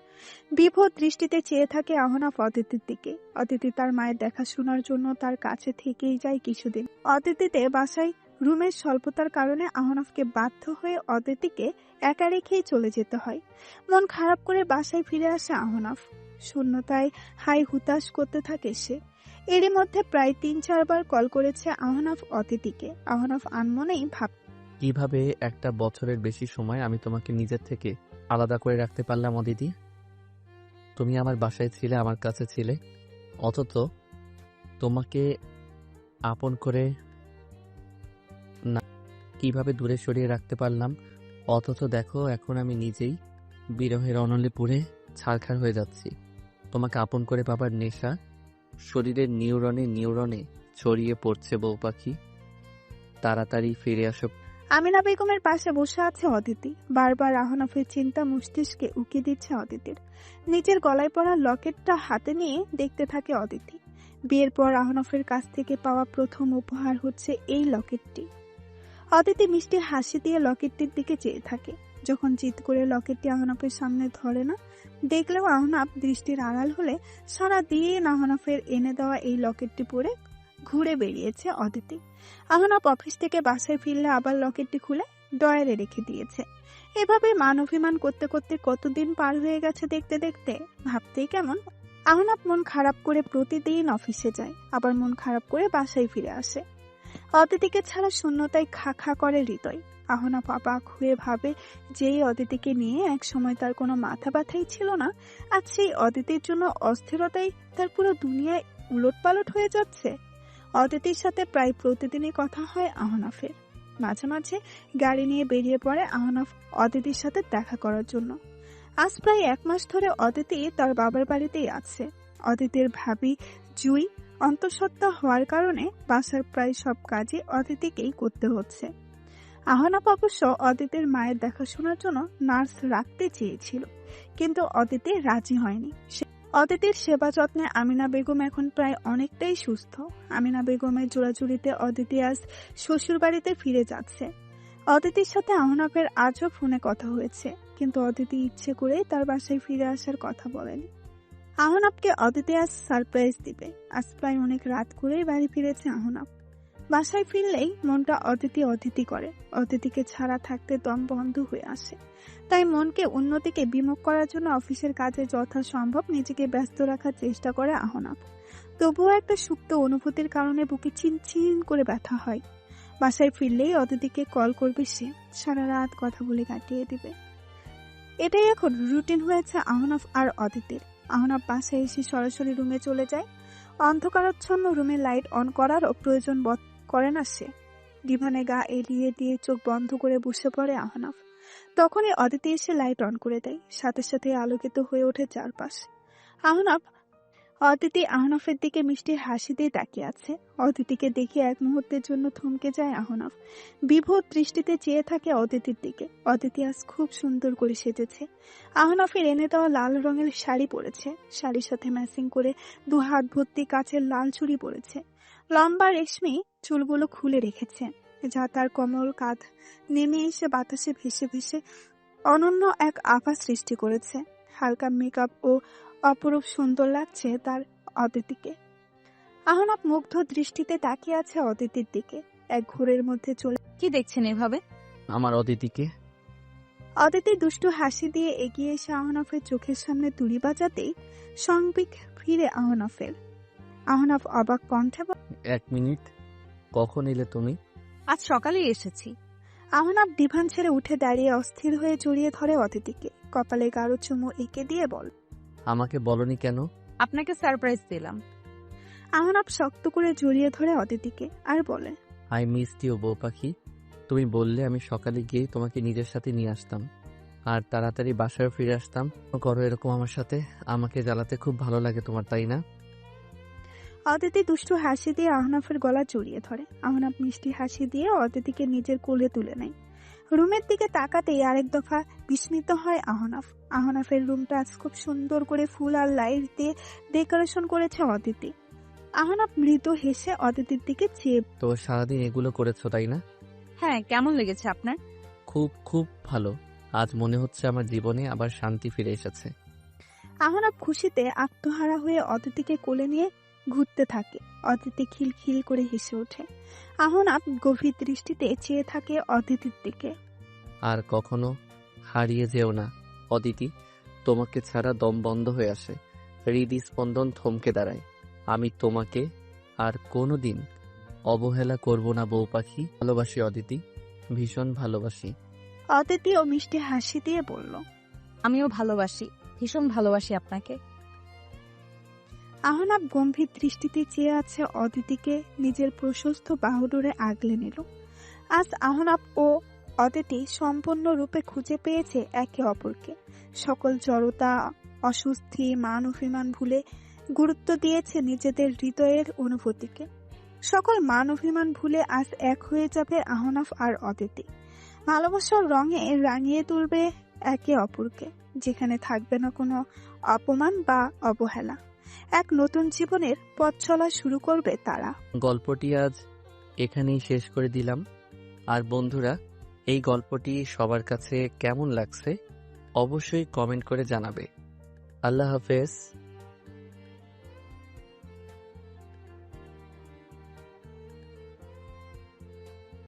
বিভোর দৃষ্টিতে চেয়ে থাকে আহনাফ অদিতির দিকে। অদিতি তার মায়ের দেখাশোনার জন্য তার কাছে থেকেই যায় কিছুদিন। অদিতিতে বাসায় রুমের স্বল্পতার কারণে আহনাফকে বাধ্য হয়ে অদিতিকে একা রেখেই চলে যেতে হয়। মন খারাপ করে বাসায় ফিরে আসে আহনাফ। শূন্যতায় হাই হুতাশ করতে থাকে সে। এরই মধ্যে প্রায় ৩-৪ বার কল করেছে আহনাফ অদিতিকে। আহনাফ আনমনেই ভাব, কিভাবে একটা বছরের বেশি সময় আমি তোমাকে নিজের থেকে আলাদা করে রাখতে পারলাম অদিতি? তুমি আমার বাসায় ছিলে, আমার কাছে ছিলে, অথচ তোমাকে আপন করে না কিভাবে দূরে সরিয়ে রাখতে পারলাম? অথচ দেখো এখন আমি নিজেই বিরহের অনলে পুড়ে ছারখার হয়ে যাচ্ছি। তোমাকে আপন করে পাবার নেশা শরীরের নিউরনে নিউরনে ছড়িয়ে পড়ছে বউ পাখি, তাড়াতাড়ি ফিরে আসো। আমিনা বেগমের পাশে বসে আছে অদিতি। বারবার আহনাফের চিন্তা মস্তিষ্কে উকি দিচ্ছে অদিতির। নিজের গলায় পরা লকেটটা হাতে নিয়ে দেখতে থাকে অদিতি। বিয়ের পর আহনাফের কাছ থেকে পাওয়া প্রথম উপহার হচ্ছে এই লকেটটি। অদিতি মিষ্টি হাসি দিয়ে লকেটটির দিকে চেয়ে থাকে। যখন জিদ করে লকেটটি আহনাফের সামনে ধরে না, দেখলেও আহনাফ দৃষ্টির আড়াল হলে সারা দিন আহনাফের এনে দেওয়া এই লকেটটি পরে ঘুরে বেরিয়েছে অদিতি। আহনাফ অফিস থেকে বাসায় ফিরলে আবার লকেটটি খুলে ডয়ারে রেখে দিয়েছে। এভাবে মান অভিমান করতে করতে কতদিন পার হয়ে গেছে দেখতে দেখতে। ভাবতেই কেমন। আহনাফ মন খারাপ করে প্রতিদিন অফিসে যায়, আবার মন খারাপ করে বাসায় ফিরে আসে। অদিতিকে ছাড়া শূন্যতায় খা খা করে হৃদয়। আহনাফ অবাক হয়ে ভাবে, যেই অদিতিকে নিয়ে এক সময় তার কোনো মাথা ব্যথাই ছিল না, আজ সেই অদিতির জন্য অস্থিরতায় তার পুরো দুনিয়ায় উলটপালট হয়ে যাচ্ছে। অদিতির সাথে প্রায় প্রতিদিনই কথা হয় আহনাফের। মাঝে মাঝে গাড়ি নিয়ে বেরিয়ে পড়ে আহনাফ অদিতির সাথে দেখা করার জন্য। আজ প্রায় 1 মাস ধরে অদিতি তার বাবার বাড়িতেই আছে। অদিতির ভাবি জুই অন্তঃসত্ত্বা হওয়ার কারণে বাসার প্রায় সব কাজই অদিতিকেই করতে হচ্ছে। আহনাফ অবশ্য অদিতির মায়ের দেখাশোনার জন্য নার্স রাখতে চেয়েছিল, কিন্তু অদিতি রাজি হয়নি। অদিতির সেবা যত্নে আমিনা বেগম এখন প্রায় অনেকটাই সুস্থ। আমিনা বেগমের জোড়াজুড়িতে অদিতি আজ শ্বশুর বাড়িতে ফিরে যাচ্ছে। অদিতির সাথে আহনাফের আজও ফোনে কথা হয়েছে, কিন্তু অদিতি ইচ্ছে করে তার বাসায় ফিরে আসার কথা বলেনি। আহনাফকে অদিতি আজ সারপ্রাইজ দিবে। আজ প্রায় অনেক রাত করেই বাড়ি ফিরেছে আহনাফ। বাসায় ফিরলেই মনটা অদিতি অদিতি করে। অদিতিকে ছাড়া থাকতে দম বন্ধ হয়ে আসে। তাই মনকে অন্যদিকে বিমুখ করার জন্য অফিসের কাজে যথাসম্ভব নিজেকে ব্যস্ত রাখার চেষ্টা করে আহনাফ। তবুও একটা সুপ্ত অনুভূতির কারণে বুকে চিনচিন করে ব্যথা হয়। বাসায় ফিরলেই অদিতিকে কল করবে সে, সারা রাত কথা বলে কাটিয়ে দিবে। এটাই এখন রুটিন হয়েছে আহনাফ আর অদিতির। আহনাফ বাসায় এসে সরাসরি রুমে চলে যায়। অন্ধকারাচ্ছন্ন রুমে লাইট অন করারও প্রয়োজন বোধ করে না সে। ডিভানে গা এলিয়ে দিয়ে চোখ বন্ধ করে বসে পড়ে আহনাফ। তখনই অদিতি এসে লাইট অন করে দেয়, সাথে সাথে আলোকিত হয়ে ওঠে চারপাশ। অদিতি আহনাফের দিকে মিষ্টি হাসি দিয়ে তাকিয়ে আছে। অদিতিকে দেখে এক মুহূর্তের জন্য থমকে যায় আহনাফ। বিভোর দৃষ্টিতে চেয়ে থাকে অদিতির দিকে। অদিতি আজ খুব সুন্দর করে সেজেছে। আহনাফের এনে দেওয়া লাল রঙের শাড়ি পরেছে, শাড়ির সাথে ম্যাচিং করে 2 হাত ভর্তি কাচের লাল চুড়ি পরেছে। লম্বা রেশমি চুলগুলো খুলে রেখেছে, যা তার কোমল কাঁধ নেমে এসে বাতাসে ভেসে ভেসে অনন্য এক আভা সৃষ্টি করেছে। হালকা মেকআপ ও অপরূপ সুন্দর লাগছে তার অদিতিকে। আহনাফ মুগ্ধ দৃষ্টিতে তাকিয়ে আছে অদিতির দিকে। এক ঘোরের মধ্যে চলে কি দেখছেন এভাবে? আমার অদিতিকে। অদিতি দুষ্টু হাসি দিয়ে এগিয়ে এসে আহনাফের চোখের সামনে তুড়ি বাজাতেই সংবিক ফিরে আহনাফের। আহনাফ অবাক কণ্ঠে বলে, 1 মিনিট, কখন এলে তুমি? আজ সকালেই এসেছি। আহনাফ ডিভান ছেড়ে উঠে দাঁড়িয়ে অস্থির হয়ে জড়িয়ে ধরে অদিতিকে, কপালে গাঢ় চুমু এঁকে দিয়ে বল, আমাকে বলনি কেন? আপনাকে সারপ্রাইজ দিলাম। আহনাফ শক্ত করে জড়িয়ে ধরে অদিতিকে আর বলে, আই মিসড ইউ বউ পাখি। তুমি বললে আমি সকালে গিয়ে তোমাকে নিজের সাথে নিয়ে আসতাম আর তাড়াতাড়ি বাসায় ফিরে আসতাম। করো এরকম আমার সাথে, আমাকে জ্বালাতে খুব ভালো লাগে তোমার, তাই না? অদিতি দুষ্টু হাসি দিয়ে আহনাফের গলা জড়িয়ে ধরে। আহনাফ মিষ্টি হাসি দিয়ে অদিতিকে নিজের কোলে তুলে নেয়। রুমের দিকে তাকাতেই আরেক দফা বিস্মিত হয় আহনাফ। আহনাফের রুমটা আজ খুব সুন্দর করে ফুল আর লাইট দিয়ে ডেকোরেশন করেছে অদিতি। আহনাফ মৃদু হেসে অদিতির দিকে চেয়ে, তো সারাদিন এগুলো করেছো তাই না? হ্যাঁ, কেমন লেগেছে আপনার? খুব খুব ভালো। আজ মনে হচ্ছে আমার জীবনে আবার শান্তি ফিরে এসেছে। আহনাফ খুশিতে আত্মহারা হয়ে অদিতিকে কোলে নিয়ে ঘুরতে থাকে। অদিতি খিলখিল করে হেসে ওঠে। আহনাফ গভীর দৃষ্টিতে চেয়ে থাকে অদিতির দিকে। আর কখনো হারিয়ে যেও না অদিতি, তোমাকে ছাড়া দম বন্ধ হয়ে আসে, হৃদস্পন্দন থমকে দাঁড়ায়। আমি তোমাকে আর কোনোদিন অবহেলা করব না বউ পাখি। ভালোবাসি অদিতি, ভীষণ ভালোবাসি। অদিতি ও মিষ্টি হাসি দিয়ে বলল, আমিও ভালোবাসি, ভীষণ ভালোবাসি আপনাকে। আহনাফ গম্ভীর দৃষ্টিতে চেয়ে আছে অদিতিকে, নিজের প্রশস্ত বাহুডোরে আগলে নিল। আজ আহনাফ ও অদিতি সম্পূর্ণরূপে খুঁজে পেয়েছে একে অপরকে। সকল জড়তা, অস্বস্তি, মান অভিমান ভুলে গুরুত্ব দিয়েছে নিজেদের হৃদয়ের অনুভূতিকে। সকল মান অভিমান ভুলে আজ এক হয়ে যাবে আহনাফ আর অদিতি। ভালোবাসার রঙে রাঙিয়ে তুলবে একে অপরকে, যেখানে থাকবে না কোনো অপমান বা অবহেলা। এক নতুন জীবনের পথ চলা শুরু করবে তারা। গল্পটি আজ এখানেই শেষ করে দিলাম। আর বন্ধুরা, এই গল্পটি সবার কাছে কেমন লাগছে অবশ্যই কমেন্ট করে জানাবে। আল্লাহ হাফেজ।